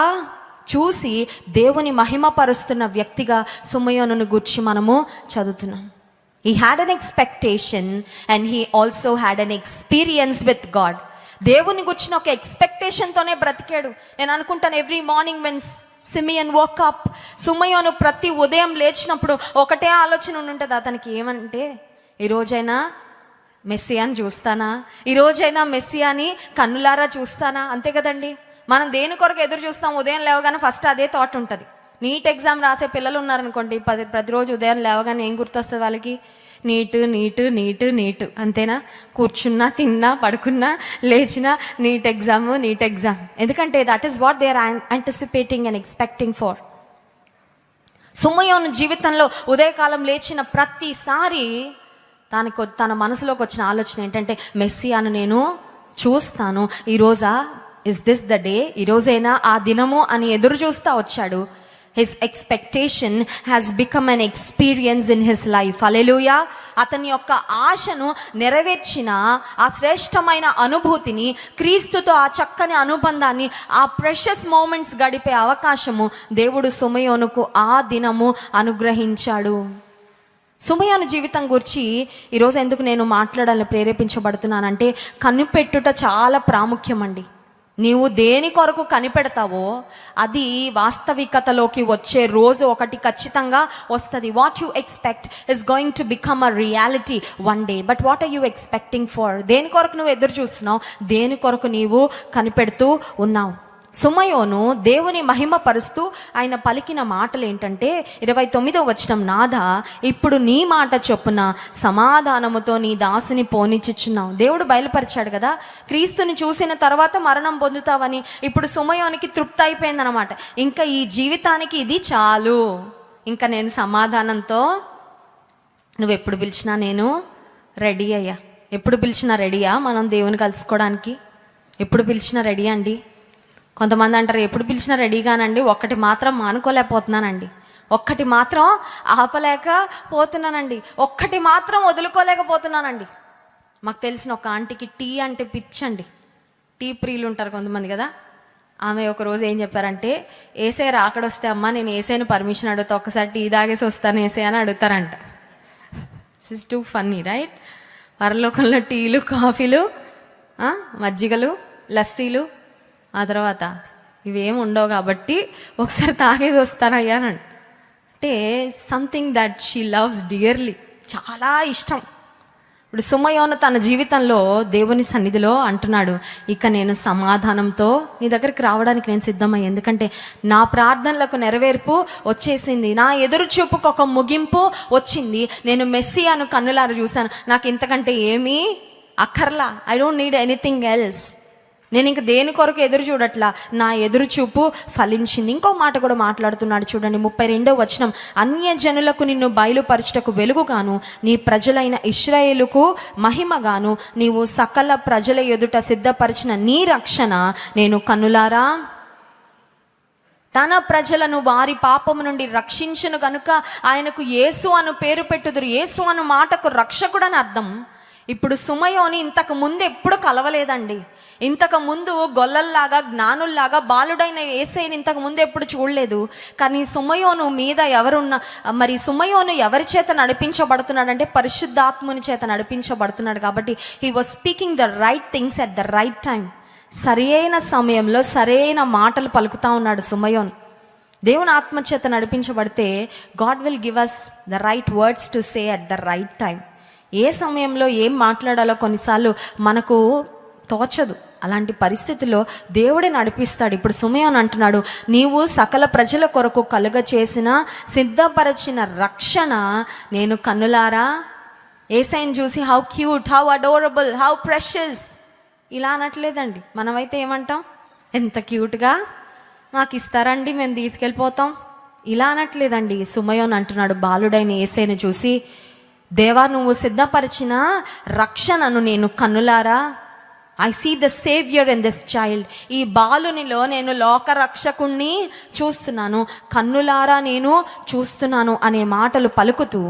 చూసి దేవుని మహిమపరుస్తున్న వ్యక్తిగా సుమయోనుని గురించి మనము చదువుతున్నాం. He had an expectation and he also had an experience with God. దేవుని గురించిన ఒక ఎక్స్పెక్టేషన్తోనే బ్రతికాడు. నేను అనుకుంటాను, every morning when Simeon woke up, సుమయోను ప్రతి ఉదయం లేచినప్పుడు ఒకటే ఆలోచన ఉంటుంది అతనికి, ఏమంటే ఈరోజైనా మెస్సియాని చూస్తానా, ఈరోజైనా మెస్సియాని కన్నులారా చూస్తానా. అంతే కదండి, మనం దేని కొరకు ఎదురు చూస్తాం? ఉదయం లేవగానే ఫస్ట్ అదే థాట్ ఉంటుంది. నీట్ ఎగ్జామ్ రాసే పిల్లలు ఉన్నారనుకోండి, ప్రతిరోజు ఉదయం లేవగానే ఏం గుర్తొస్తుంది వాళ్ళకి? నీటు నీటు నీటు నీటు, అంతేనా? కూర్చున్నా, తిన్నా, పడుకున్నా, లేచినా నీట్ ఎగ్జామ్. ఎందుకంటే that is what they are anticipating and expecting for. సుమయోను జీవితంలో ఉదయకాలం లేచిన ప్రతిసారి తన మనసులోకి వచ్చిన ఆలోచన ఏంటంటే, మెస్సియాను నేను చూస్తాను, ఈరోజా, ఇస్ దిస్ ద డే, ఈరోజైనా ఆ దినము అని ఎదురు చూస్తూ వచ్చాడు. His expectation has become an experience in his life. Hallelujah. అతని యొక్క ఆశను నెరవేర్చిన ఆ శ్రేష్టమైన అనుభూతిని, క్రీస్తుతో ఆ చక్కని అనుబంధాన్ని, ఆ ప్రెషస్ మూమెంట్స్ గడిపే అవకాశము దేవుడు సుమయోనుకు ఆ దినము అనుగ్రహించాడు. సుమయోను జీవితం గురించి ఈరోజు ఎందుకు నేను మాట్లాడాలని ప్రేరేపించబడుతున్నానంటే, కనిపెట్టుట చాలా ప్రాముఖ్యం అండి. నీవు దేని కొరకు కనిపెడతావో అది వాస్తవికతలోకి వచ్చే రోజు ఒకటి ఖచ్చితంగా వస్తుంది. What you expect is going to become a reality one day. But what are you expecting for? దేని కొరకు నువ్వు ఎదురు చూస్తున్నావు? దేని కొరకు నీవు కనిపెడుతూ ఉన్నావు? సుమయోను దేవుని మహిమ పరుస్తూ ఆయన పలికిన మాటలు ఏంటంటే 29వ వచనం, నాథా ఇప్పుడు నీ మాట చొప్పున సమాధానముతో నీ దాసుని పోనిచ్చుచున్నావు. దేవుడు బయలుపరిచాడు కదా, క్రీస్తుని చూసిన తర్వాత మరణం పొందుతావని. ఇప్పుడు సుమయోనికి తృప్తి అయిపోయిందనమాట. ఇంకా ఈ జీవితానికి ఇది చాలు, ఇంకా నేను సమాధానంతో, నువ్వు ఎప్పుడు పిలిచినా నేను రెడీ అయ్యా. ఎప్పుడు పిలిచినా రెడీయా మనం దేవుని కలుసుకోవడానికి? ఎప్పుడు పిలిచినా రెడీ అండి. కొంతమంది అంటారు ఎప్పుడు పిలిచినా రెడీగానండి, ఒక్కటి మాత్రం మానుకోలేకపోతున్నానండి, ఒక్కటి మాత్రం ఆపలేకపోతున్నానండి, ఒక్కటి మాత్రం వదులుకోలేకపోతున్నానండి. మాకు తెలిసిన ఒక ఆంటీకి టీ అంటే పిచ్చండి. టీ ప్రియులు ఉంటారు కొంతమంది కదా. ఆమె ఒకరోజు ఏం చెప్పారంటే, ఏసే రాకడొస్తే అమ్మ నేను ఏసేను పర్మిషన్ అడుగుతా, ఒక్కసారి టీ తాగేసి వస్తాను ఏసే అని అడుగుతారంట. This is too funny right. పరలోకంలో టీలు, కాఫీలు, మజ్జిగలు, లస్సీలు, ఆ తర్వాత ఇవేం ఉండవు కాబట్టి ఒకసారి తాగేది వస్తానయ్యానండి. అంటే something that she loves dearly, చాలా ఇష్టం. ఇప్పుడు సుమయోను తన జీవితంలో దేవుని సన్నిధిలో అంటున్నాడు, ఇక నేను సమాధానంతో నీ దగ్గరికి రావడానికి నేను సిద్ధమయ్యా, ఎందుకంటే నా ప్రార్థనలకు నెరవేర్పు వచ్చేసింది, నా ఎదురు చూపుకు ఒక ముగింపు వచ్చింది, నేను మెస్సియాను కన్నులారా చూశాను, నాకు ఇంతకంటే ఏమీ అక్కర్లా. I don't need anything else. నేను ఇంక దేని కొరకు ఎదురు చూడట్లా, నా ఎదురు చూపు ఫలించింది. ఇంకో మాట కూడా మాట్లాడుతున్నాడు చూడండి, 32వ వచనం, అన్యజనులకు నిన్ను బయలుపరచుటకు వెలుగుగాను, నీ ప్రజలైన ఇశ్రాయేలుకు మహిమగాను, నీవు సకల ప్రజల ఎదుట సిద్ధపరిచిన నీ రక్షణ నేను కన్నులారా. తన ప్రజలను వారి పాపము నుండి రక్షించును గనుక ఆయనకు యేసు అను పేరు పెట్టుదురు. యేసు అను మాటకు రక్షకుడు అని అర్థం. ఇప్పుడు సుమయోని ఇంతకు ముందు ఎప్పుడు కలవలేదండి. ఇంతకు ముందు గొల్లల్లాగా, జ్ఞానుల్లాగా బాలుడైన యేసయ్యని ఇంతకు ముందు ఎప్పుడు చూడలేదు. కానీ సుమయోను మీద మరి సుమయోను ఎవరి చేత నడిపించబడుతున్నాడంటే పరిశుద్ధాత్ముని చేత నడిపించబడుతున్నాడు. కాబట్టి he was speaking the right things at the right time. సరైన సమయంలో సరైన మాటలు పలుకుతా ఉన్నాడు సుమయోన్. దేవుని ఆత్మ చేత నడిపించబడితే God will give us the right words to say at the right time. ఏ సమయంలో ఏం మాట్లాడాలో కొన్నిసార్లు మనకు తోచదు. అలాంటి పరిస్థితిలో దేవుడే నడిపిస్తాడు. ఇప్పుడు సుమయోను అంటున్నాడు, నీవు సకల ప్రజల కొరకు కలుగ చేసిన సిద్ధపరచిన రక్షణ నేను కన్నులారా. యేసయ్యను చూసి how cute, how adorable, how precious ఇలా అనట్లేదండి. మనమైతే ఏమంటాం, ఎంత క్యూట్గా మాకు ఇస్తారండి, మేము తీసుకెళ్ళిపోతాం, ఇలా అనట్లేదండి. సుమయోను అంటున్నాడు, బాలుడైన యేసయ్యను చూసి, దేవా నువ్వు సిద్ధపరిచిన రక్షణను నేను కన్నులారా, I see the saviour in this child, ఈ బాలునిలో నేను లోక రక్షకుణ్ణి చూస్తున్నాను, కన్నులారా నేను చూస్తున్నాను అనే మాటలు పలుకుతూ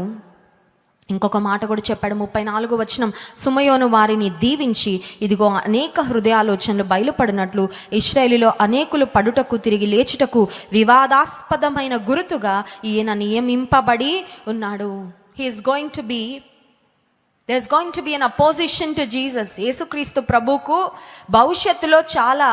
ఇంకొక మాట కూడా చెప్పాడు. 34వ వచనం, సుమయోను వారిని దీవించి, ఇదిగో అనేక హృదయాలోచనలు బయలుపడినట్లు ఇశ్రాయేలులో అనేకులు పడుటకు తిరిగి లేచుటకు వివాదాస్పదమైన గురుతుగా ఈయన నియమింపబడి ఉన్నాడు. There's going to be an opposition to Jesus. యేసుక్రీస్తు ప్రభువుకు భవిష్యత్తులో చాలా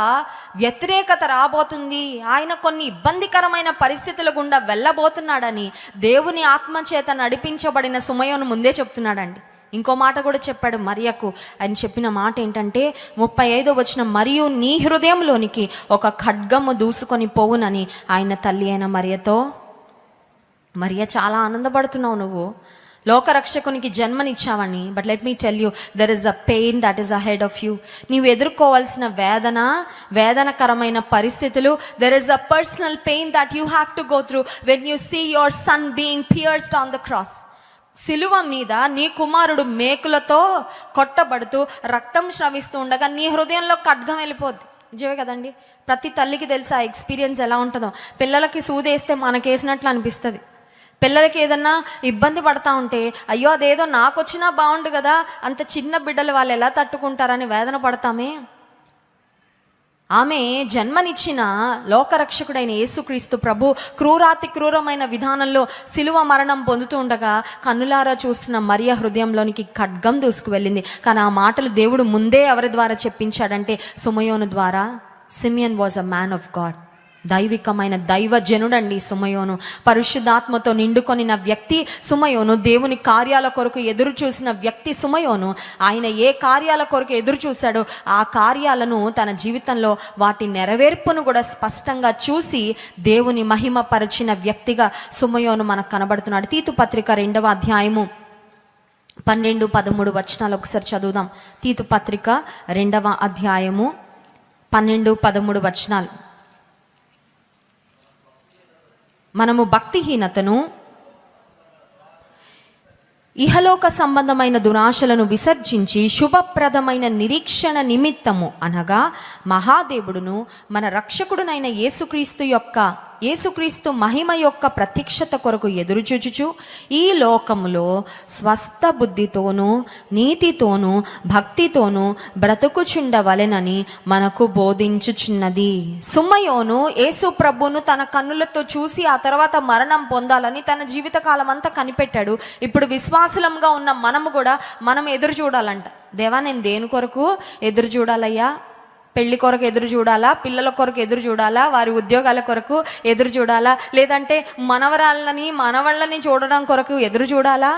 వ్యతిరేకత రాబోతుంది. ఆయన కొన్ని ఇబ్బందికరమైన పరిస్థితుల గుండా వెళ్ళబోతున్నాడని దేవుని ఆత్మ చేత నడిపించబడిన సుమయోను ముందే చెప్తున్నాడండి. ఇంకో మాట కూడా చెప్పాడు మరియకు. ఆయన చెప్పిన మాట ఏంటంటే 35వ వచనం, మరియు నీ హృదయంలోనికి ఒక ఖడ్గము దూసుకొని పోవునని ఆయన తల్లి అయిన మరియ చాలా ఆనందపడుతున్నావు, నువ్వు లోకరక్షకునికి జన్మనిచ్చావని. But let me tell you, there is a pain that is ahead of you. నీవు ఎదుర్కోవాల్సిన వేదనకరమైన పరిస్థితులు, there is a personal pain that you have to go through when you see your son being pierced on the cross. సిలువ మీద నీ కుమారుడు మేకులతో కొట్టబడుతూ రక్తం స్రవిస్తూ ఉండగా నీ హృదయంలో ఖడ్గం వెళ్ళిపోద్ది. నిజమే కదండి. ప్రతి తల్లికి తెలుసు ఆ ఎక్స్పీరియన్స్ ఎలా ఉంటుందో. పిల్లలకి సూదేస్తే మనకేసినట్లు అనిపిస్తుంది. పిల్లలకి ఏదన్నా ఇబ్బంది పడతా ఉంటే, అయ్యో అదేదో నాకు వచ్చినా బాగుండు కదా, అంత చిన్న బిడ్డలు వాళ్ళు ఎలా తట్టుకుంటారని వేదన పడతామే. ఆమె జన్మనిచ్చిన లోకరక్షకుడైన యేసుక్రీస్తు ప్రభు క్రూరాతి క్రూరమైన విధానంలో సిలువ మరణం పొందుతూ ఉండగా కన్నులారా చూస్తున్న మరియ హృదయంలోనికి ఖడ్గం దూసుకు వెళ్ళింది. కానీ ఆ మాటలు దేవుడు ముందే ఎవరి ద్వారా చెప్పించాడంటే సుమయోను ద్వారా. Simeon was a man of God. దైవికమైన దైవజనుడండి సుమయోను. పరిశుద్ధాత్మతో నిండుకొనిన వ్యక్తి సుమయోను. దేవుని కార్యాల కొరకు ఎదురు చూసిన వ్యక్తి సుమయోను. ఆయన ఏ కార్యాల కొరకు ఎదురు చూశాడో ఆ కార్యాలను తన జీవితంలో వాటి నెరవేర్పును కూడా స్పష్టంగా చూసి దేవుని మహిమ పరిచిన వ్యక్తిగా సుమయోను మనకు కనబడుతున్నాడు. తీతు పత్రిక 2వ అధ్యాయము 12-13 వచనాలు ఒకసారి చదువుదాం. తీతు పత్రిక 2వ అధ్యాయము 12-13 వచనాలు. మనము భక్తిహీనతను, ఇహలోక సంబంధమైన దురాశలను విసర్జించి శుభప్రదమైన నిరీక్షణ నిమిత్తము అనగా మహాదేవుడును మన రక్షకుడునైన యేసుక్రీస్తు మహిమ యొక్క ప్రత్యక్షత కొరకు ఎదురుచూచుచు ఈ లోకములో స్వస్థ బుద్ధితోనూ నీతితోనూ భక్తితోనూ బ్రతుకుచుండవలెనని మనకు బోధించుచున్నది. సుమయోను యేసు ప్రభువును తన కన్నులతో చూసి ఆ తర్వాత మరణం పొందాలని తన జీవితకాలం అంతా కనిపెట్టాడు. ఇప్పుడు విశ్వాసులంగా ఉన్న మనము కూడా మనం ఎదురు చూడాలంట. దేవా, నేను దేని కొరకు ఎదురు చూడాలయ్యా? పెళ్లి కొరకు ఎదురు చూడాలా? పిల్లల కొరకు ఎదురు చూడాలా? వారి ఉద్యోగాల కొరకు ఎదురు చూడాలా? లేదంటే మనవళ్ళని చూడడం కొరకు ఎదురు చూడాలా?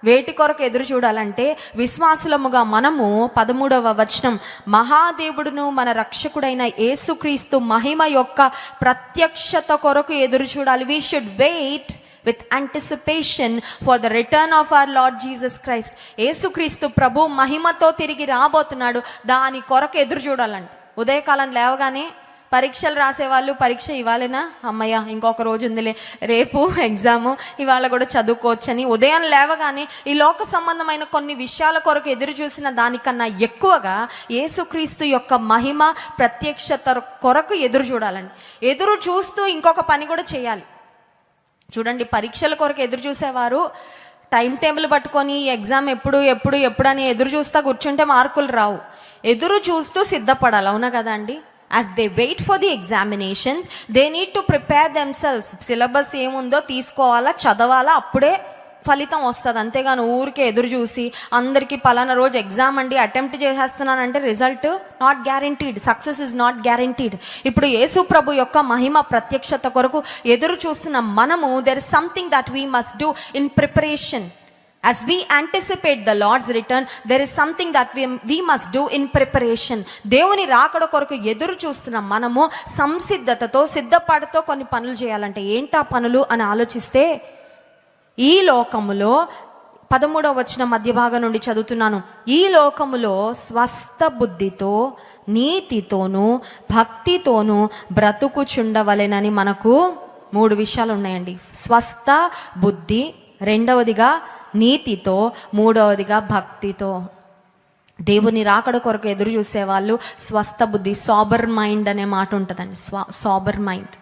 వేటి కొరకు ఎదురు చూడాలంటే విశ్వాసులముగా మనము 13వ వచనం, మహాదేవుడును మన రక్షకుడైన యేసుక్రీస్తు మహిమ యొక్క ప్రత్యక్షత కొరకు ఎదురు చూడాలి. We should wait with anticipation for the return of our Lord Jesus Christ. యేసుక్రీస్తు ప్రభు మహిమతో తిరిగి రాబోతున్నాడు. దాని కొరకు ఎదురు చూడాలంట. ఉదయకాలం లేవగానే పరీక్షలు రాసేవాళ్ళు పరీక్ష ఇవ్వాలేనా, అమ్మయ్య ఇంకొక రోజు ఉందిలే, రేపు ఎగ్జాము, ఇవాళ కూడా చదువుకోవచ్చని ఉదయం లేవగానే ఈ లోక సంబంధమైన కొన్ని విషయాల కొరకు ఎదురు చూసిన దానికన్నా ఎక్కువగా యేసుక్రీస్తు యొక్క మహిమ ప్రత్యక్షత కొరకు ఎదురు చూడాలండి. ఎదురు చూస్తూ ఇంకొక పని కూడా చేయాలి. చూడండి, పరీక్షల కొరకు ఎదురు చూసేవారు టైం టేబుల్ పట్టుకొని ఎగ్జామ్ ఎప్పుడు అని ఎదురు చూస్తా కూర్చుంటే మార్కులు రావు. ఎదురు చూస్తూ సిద్ధపడాలి. అవునా కదా అండి? as they wait for the examinations, they need to prepare themselves. Syllabus ఏముందో తీసుకోవాలా, చదవాలా, అప్పుడే ఫలితం వస్తుంది. అంతేగాని ఊరికే ఎదురు చూసి అందరికీ పలానా రోజు ఎగ్జామ్ అండి అటెంప్ట్ చేసేస్తున్నానంటే result not guaranteed, success is not guaranteed. ఇప్పుడు యేసు ప్రభు యొక్క మహిమ ప్రత్యక్షత కొరకు ఎదురు చూస్తున్న మనము, there is something that we must do in preparation. As we anticipate the Lord's return, there is something that we must do in preparation. దేవుని రాకడ కొరకు ఎదురు చూస్తున్న మనము సంసిద్ధతతో, సిద్ధపాటుతో కొన్ని పనులు చేయాలంటే ఏంటా పనులు అని ఆలోచిస్తే, ఈ లోకములో 13వ వచనం మధ్య భాగం నుండి చదువుతున్నాను. ఈ లోకములో స్వస్థ బుద్ధితో నీతితోనూ భక్తితోనూ బ్రతుకుచుండవలెనని మనకు 3 విషయాలు ఉన్నాయండి. స్వస్థ బుద్ధి, రెండవదిగా నీతితో, మూడవదిగా భక్తితో. దేవుని రాకడ కొరకు ఎదురు చూసేవాళ్ళు స్వస్థ బుద్ధి, సాబర్ మైండ్ అనే మాట ఉంటుందండి. సాబర్ మైండ్.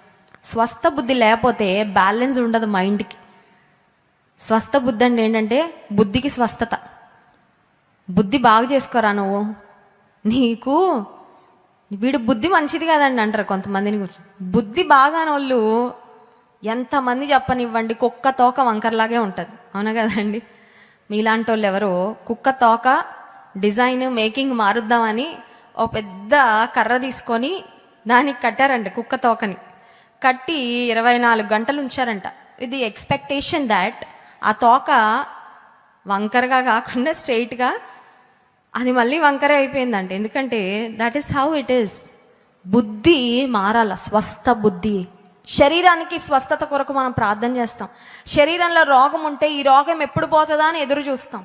స్వస్థ బుద్ధి లేకపోతే బ్యాలెన్స్ ఉండదు మైండ్కి. స్వస్థ బుద్ధి అంటే ఏంటంటే బుద్ధికి స్వస్థత. బుద్ధి బాగా చేసుకోరా నువ్వు, నీకు వీడు బుద్ధి మంచిది కదండి అంటారు కొంతమందిని గురించి. బుద్ధి బాగానోళ్ళు ఎంతమంది చెప్పనివ్వండి, కుక్క తోక వంకరలాగే ఉంటుంది. అవునా కదండి? మీలాంటి వాళ్ళు ఎవరో కుక్క తోక డిజైన్ మేకింగ్ మారుద్దామని ఓ పెద్ద కర్ర తీసుకొని దానికి కట్టారంట. కుక్క తోకని కట్టి 24 గంటలు ఉంచారంట. విత్ ది ఎక్స్పెక్టేషన్ దాట్ ఆ తోక వంకరగా కాకుండా స్ట్రైట్గా అది మళ్ళీ వంకరే అయిపోయిందంట. ఎందుకంటే that is how it is. బుద్ధి మారాల, స్వస్థ బుద్ధి. శరీరానికి స్వస్థత కొరకు మనం ప్రార్థన చేస్తాం. శరీరంలో రోగం ఉంటే ఈ రోగం ఎప్పుడు పోతుందా అని ఎదురు చూస్తాం.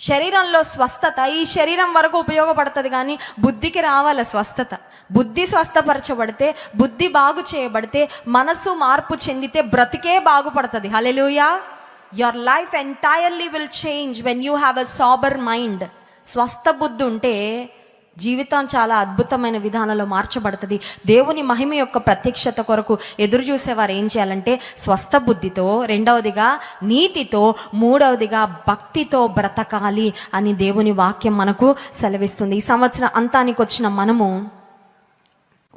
శరీరంలో స్వస్థత ఈ శరీరం వరకు ఉపయోగపడుతుంది, కానీ బుద్ధికి రావాల స్వస్థత. బుద్ధి స్వస్థపరచబడితే, బుద్ధి బాగు చేయబడితే, మనసు మార్పు చెందితే బ్రతికే బాగుపడుతుంది. Hallelujah. Your life entirely will change when you have a sober mind. స్వస్థ బుద్ధి ఉంటే జీవితం చాలా అద్భుతమైన విధానంలో మార్చబడుతుంది. దేవుని మహిమ యొక్క ప్రత్యక్షత కొరకు ఎదురు చూసేవారు ఏం చేయాలంటే స్వస్థ బుద్ధితో, రెండవదిగా నీతితో, మూడవదిగా భక్తితో బ్రతకాలి అని దేవుని వాక్యం మనకు సెలవిస్తుంది. ఈ సంవత్సరం అంతానికి వచ్చిన మనము,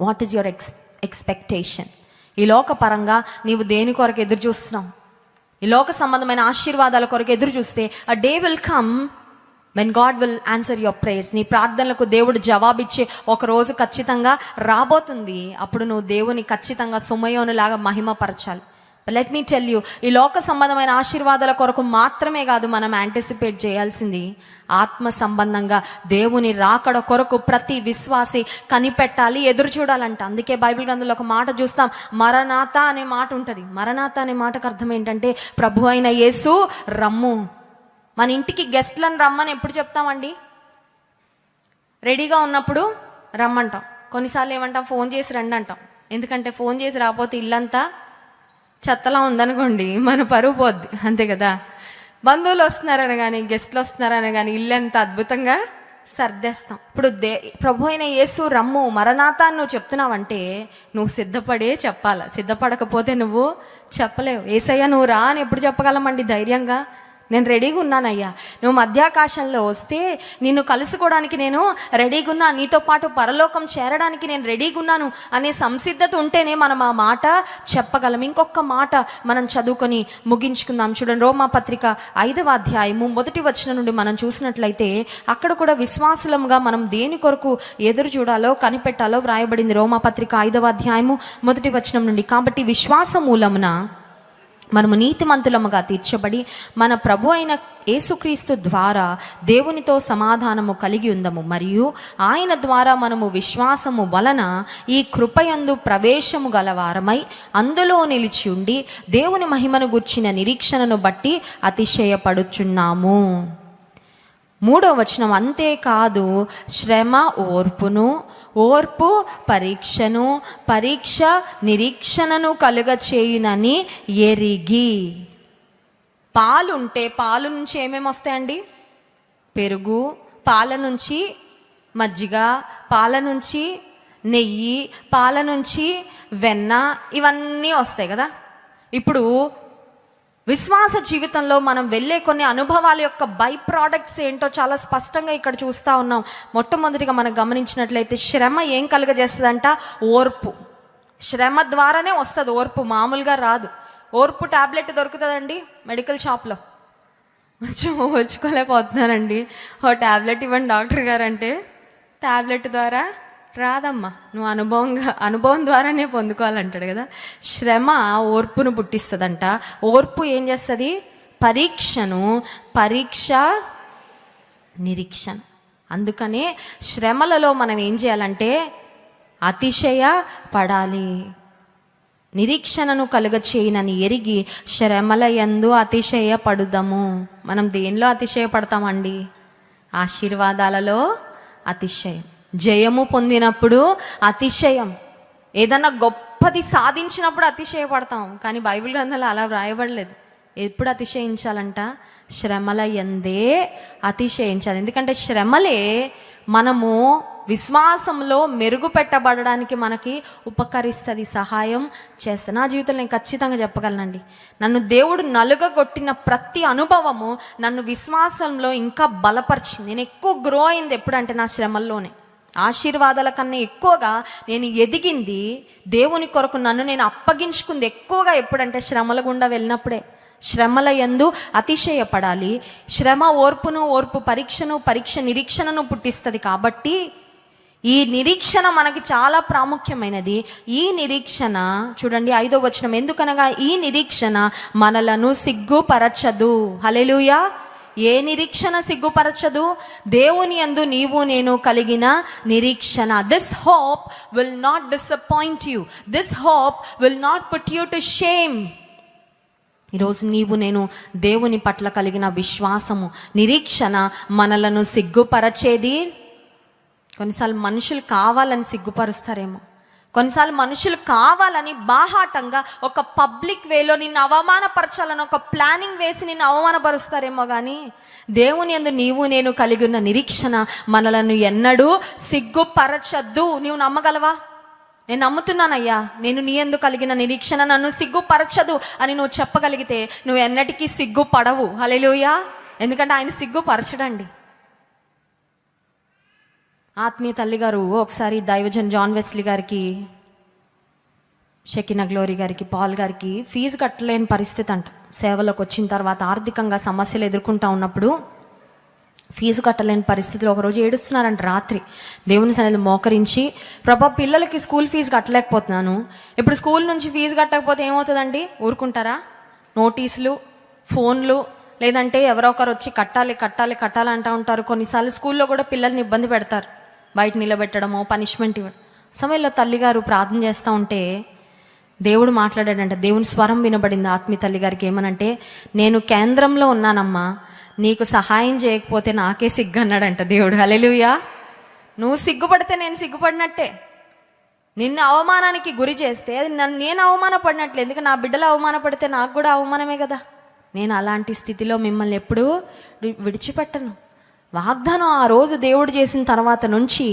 వాట్ ఈస్ యువర్ ఎక్స్పెక్టేషన్? ఈ లోక పరంగా నీవు దేని కొరకు ఎదురు చూస్తున్నావు? ఈ లోక సంబంధమైన ఆశీర్వాదాల కొరకు ఎదురు చూస్తే, a day will come when God will answer your prayers. నీ ప్రార్థనలకు దేవుడు జవాబిచ్చే ఒక రోజు ఖచ్చితంగా రాబోతుంది. అప్పుడు నువ్వు దేవుని ఖచ్చితంగా సుమయోనులాగా మహిమపరచాలి. లెట్ మీ టెల్ యూ, ఈ లోక సంబంధమైన ఆశీర్వాదాల కొరకు మాత్రమే కాదు మనం యాంటిసిపేట్ చేయాల్సింది, ఆత్మ సంబంధంగా దేవుని రాకడ కొరకు ప్రతి విశ్వాసి కనిపెట్టాలి, ఎదురు చూడాలంట. అందుకే బైబిల్ గ్రంథంలో ఒక మాట చూస్తాం, మరణాత అనే మాట ఉంటుంది. మరణాత అనే మాటకు అర్థం ఏంటంటే ప్రభు అయిన యేసు రమ్ము. మన ఇంటికి గెస్ట్లను రమ్మని ఎప్పుడు చెప్తామండి? రెడీగా ఉన్నప్పుడు రమ్మంటాం. కొన్నిసార్లు ఏమంటాం, ఫోన్ చేసి రండి అంటాం. ఎందుకంటే ఫోన్ చేసి రాకపోతే ఇల్లంతా చెత్తలా ఉందనుకోండి, మన పరువు పోద్ది, అంతే కదా. బంధువులు వస్తున్నారని కానీ గెస్ట్లు వస్తున్నారని కానీ ఇల్లు ఎంత అద్భుతంగా సర్దేస్తాం. ఇప్పుడు ప్రభు అయిన యేసు రమ్ము మరణాత నువ్వు చెప్తున్నావంటే నువ్వు సిద్ధపడే చెప్పాలి. సిద్ధపడకపోతే నువ్వు చెప్పలేవు. యేసయ్య నువ్వు రా అని ఎప్పుడు చెప్పగలమండి ధైర్యంగా? నేను రెడీగా ఉన్నానయ్యా, నువ్వు మధ్యాకాశంలో వస్తే నిన్ను కలుసుకోవడానికి నేను రెడీగా ఉన్నా, నీతో పాటు పరలోకం చేరడానికి నేను రెడీగా ఉన్నాను అనే సంసిద్ధత ఉంటేనే మనం ఆ మాట చెప్పగలం. ఇంకొక మాట మనం చదువుకొని ముగించుకుందాం. చూడండి, రోమాపత్రిక 5వ అధ్యాయము 1వ వచనం నుండి మనం చూసినట్లయితే అక్కడ కూడా విశ్వాసులంగా మనం దేని కొరకు ఎదురు చూడాలో కనిపెట్టాలో వ్రాయబడింది. రోమాపత్రిక 5వ అధ్యాయము 1వ వచనం నుండి, కాబట్టి విశ్వాస మూలమున మనము నీతిమంతులముగా తీర్చబడి మన ప్రభు అయిన యేసుక్రీస్తు ద్వారా దేవునితో సమాధానము కలిగి ఉందము, మరియు ఆయన ద్వారా మనము విశ్వాసము వలన ఈ కృపయందు ప్రవేశము గలవారమై అందులో నిలిచి ఉండి దేవుని మహిమను గూర్చిన నిరీక్షణను బట్టి అతిశయపడుచున్నాము. 3వ వచనం, అంతేకాదు శ్రమ ఓర్పును, ఓర్పు పరీక్షను, పరీక్ష నిరీక్షణను కలుగచేయునని ఎరిగి. పాలుంటే పాలు నుంచి ఏమేమి వస్తాయండి? పెరుగు, పాల నుంచి మజ్జిగ, పాల నుంచి నెయ్యి, పాల నుంచి వెన్న, ఇవన్నీ వస్తాయి కదా. ఇప్పుడు విశ్వాస జీవితంలో మనం వెళ్ళే కొన్ని అనుభవాల యొక్క బై ప్రోడక్ట్స్ ఏంటో చాలా స్పష్టంగా ఇక్కడ చూస్తూ ఉన్నాం. మొట్టమొదటిగా మనం గమనించినట్లయితే శ్రమ ఏం కలుగజేస్తుందంట? ఓర్పు. శ్రమ ద్వారానే వస్తుంది ఓర్పు, మామూలుగా రాదు. ఓర్పు టాబ్లెట్ దొరుకుతుందండి మెడికల్ షాప్లో. వచ్చుకోలేకపోతున్నానండి, ఓ టాబ్లెట్ ఇవ్వండి డాక్టర్ గారు అంటే టాబ్లెట్ ద్వారా రాదమ్మా, నువ్వు అనుభవం ద్వారానే పొందుకోవాలంటాడు కదా. శ్రమ ఓర్పును పుట్టిస్తుందంట. ఓర్పు ఏం చేస్తుంది? పరీక్షను, పరీక్ష నిరీక్షణ. అందుకనే శ్రమలలో మనం ఏం చేయాలంటే అతిశయ పడాలి. నిరీక్షణను కలుగచేయనని ఎరిగి శ్రమల యందు అతిశయపడుదము. మనం దేనిలో అతిశయపడతామండి? ఆశీర్వాదాలలో అతిశయం. జయము పొందినప్పుడు అతిశయం. ఏదన్నా గొప్పది సాధించినప్పుడు అతిశయపడతాం. కానీ బైబిల్ గ్రంథంలో అలా వ్రాయబడలేదు. ఎప్పుడు అతిశయించాలంట? శ్రమల యందే అతిశయించాలి. ఎందుకంటే శ్రమలే మనము విశ్వాసంలో మెరుగుపెట్టబడడానికి మనకి ఉపకరిస్తుంది, సహాయం చేస్తుంది. నా జీవితంలో నేను ఖచ్చితంగా చెప్పగలనండి, నన్ను దేవుడు నలుగగొట్టిన ప్రతి అనుభవము నన్ను విశ్వాసంలో ఇంకా బలపరిచింది. నేను ఎక్కువ గ్రో అయింది ఎప్పుడంటే నా శ్రమల్లోనే. ఆశీర్వాదాల కన్నా ఎక్కువగా నేను ఎదిగింది, దేవుని కొరకు నన్ను నేను అప్పగించుకుంది ఎక్కువగా ఎప్పుడంటే శ్రమల గుండా వెళ్ళినప్పుడే. శ్రమల యందు అతిశయపడాలి. శ్రమ ఓర్పును, ఓర్పు పరీక్షను, పరీక్ష నిరీక్షణను పుట్టిస్తుంది. కాబట్టి ఈ నిరీక్షణ మనకి చాలా ప్రాముఖ్యమైనది. ఈ నిరీక్షణ చూడండి 5వ వచనం, ఎందుకనగా ఈ నిరీక్షణ మనలను సిగ్గుపరచదు. హల్లెలూయా. ఏ నిరీక్షణ సిగ్గుపరచదు? దేవుని యందు నీవు నేను కలిగిన నిరీక్షణ. This hope will not disappoint you. This hope will not put you to shame. ఈరోజు నీవు నేను దేవుని పట్ల కలిగిన విశ్వాసము, నిరీక్షణ మనలను సిగ్గుపరచేది. కొన్నిసార్లు మనుషులు కావాలని సిగ్గుపరుస్తారేమో, కొన్నిసార్లు మనుషులు కావాలని బాహాటంగా ఒక పబ్లిక్ వేలో నిన్ను అవమానపరచాలని ఒక ప్లానింగ్ వేసి నిన్ను అవమానపరుస్తారేమో. కానీ దేవుని యందు నీవు నేను కలిగి ఉన్న నిరీక్షణ మనలను ఎన్నడూ సిగ్గుపరచద్దు. నీవు నమ్మగలవా? నేను నమ్ముతున్నానయ్యా, నేను నీ యందు కలిగిన నిరీక్షణ నన్ను సిగ్గుపరచదు అని నువ్వు చెప్పగలిగితే నువ్వు ఎన్నటికీ సిగ్గుపడవు. హల్లెలూయా. ఎందుకంటే ఆయన సిగ్గుపరచడండి. ఆత్మీయ తల్లి గారు ఒకసారి దైవజన్ జాన్ వెస్లీ గారికి, షెకినా గ్లోరీ గారికి, పాల్ గారికి ఫీజు కట్టలేని పరిస్థితి అంట. సేవలోకి వచ్చిన తర్వాత ఆర్థికంగా సమస్యలు ఎదుర్కొంటా ఉన్నప్పుడు ఫీజు కట్టలేని పరిస్థితిలో ఒకరోజు ఏడుస్తున్నారంట రాత్రి. దేవుని సన్నిధిలో మోకరించి, ప్రభా పిల్లలకి స్కూల్ ఫీజు కట్టలేకపోతున్నాను, ఇప్పుడు స్కూల్ నుంచి ఫీజు కట్టకపోతే ఏమవుతుందండి? ఊరుకుంటారా? నోటీసులు, ఫోన్లు, లేదంటే ఎవరో ఒకరు వచ్చి కట్టాలి కట్టాలి కట్టాలి అంటూ ఉంటారు. కొన్నిసార్లు స్కూల్లో కూడా పిల్లల్ని ఇబ్బంది పెడతారు, బయట నిలబెట్టడమో పనిష్మెంట్ ఇవ్వడం. సమయంలో తల్లిగారు ప్రార్థన చేస్తూ ఉంటే దేవుడు మాట్లాడాడంట. దేవుని స్వరం వినబడింది ఆత్మీయ తల్లిగారికి. ఏమనంటే, నేను కేంద్రంలో ఉన్నానమ్మా, నీకు సహాయం చేయకపోతే నాకే సిగ్గు అన్నాడంట దేవుడు. హల్లెలూయా. నువ్వు సిగ్గుపడితే నేను సిగ్గుపడినట్టే. నిన్ను అవమానానికి గురి చేస్తే అది నేను అవమానపడినట్లే. ఎందుకంటే నా బిడ్డలు అవమానపడితే నాకు కూడా అవమానమే కదా. నేను అలాంటి స్థితిలో మిమ్మల్ని ఎప్పుడూ విడిచిపెట్టను. వాగ్దానం ఆ రోజు దేవుడు చేసిన తర్వాత నుంచి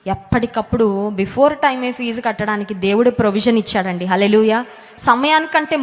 ఎప్పటికప్పుడు బిఫోర్ టైమే ఫీజు కట్టడానికి దేవుడు ప్రొవిజన్ ఇచ్చాడండి. హల్లెలూయా. సమయానికంటే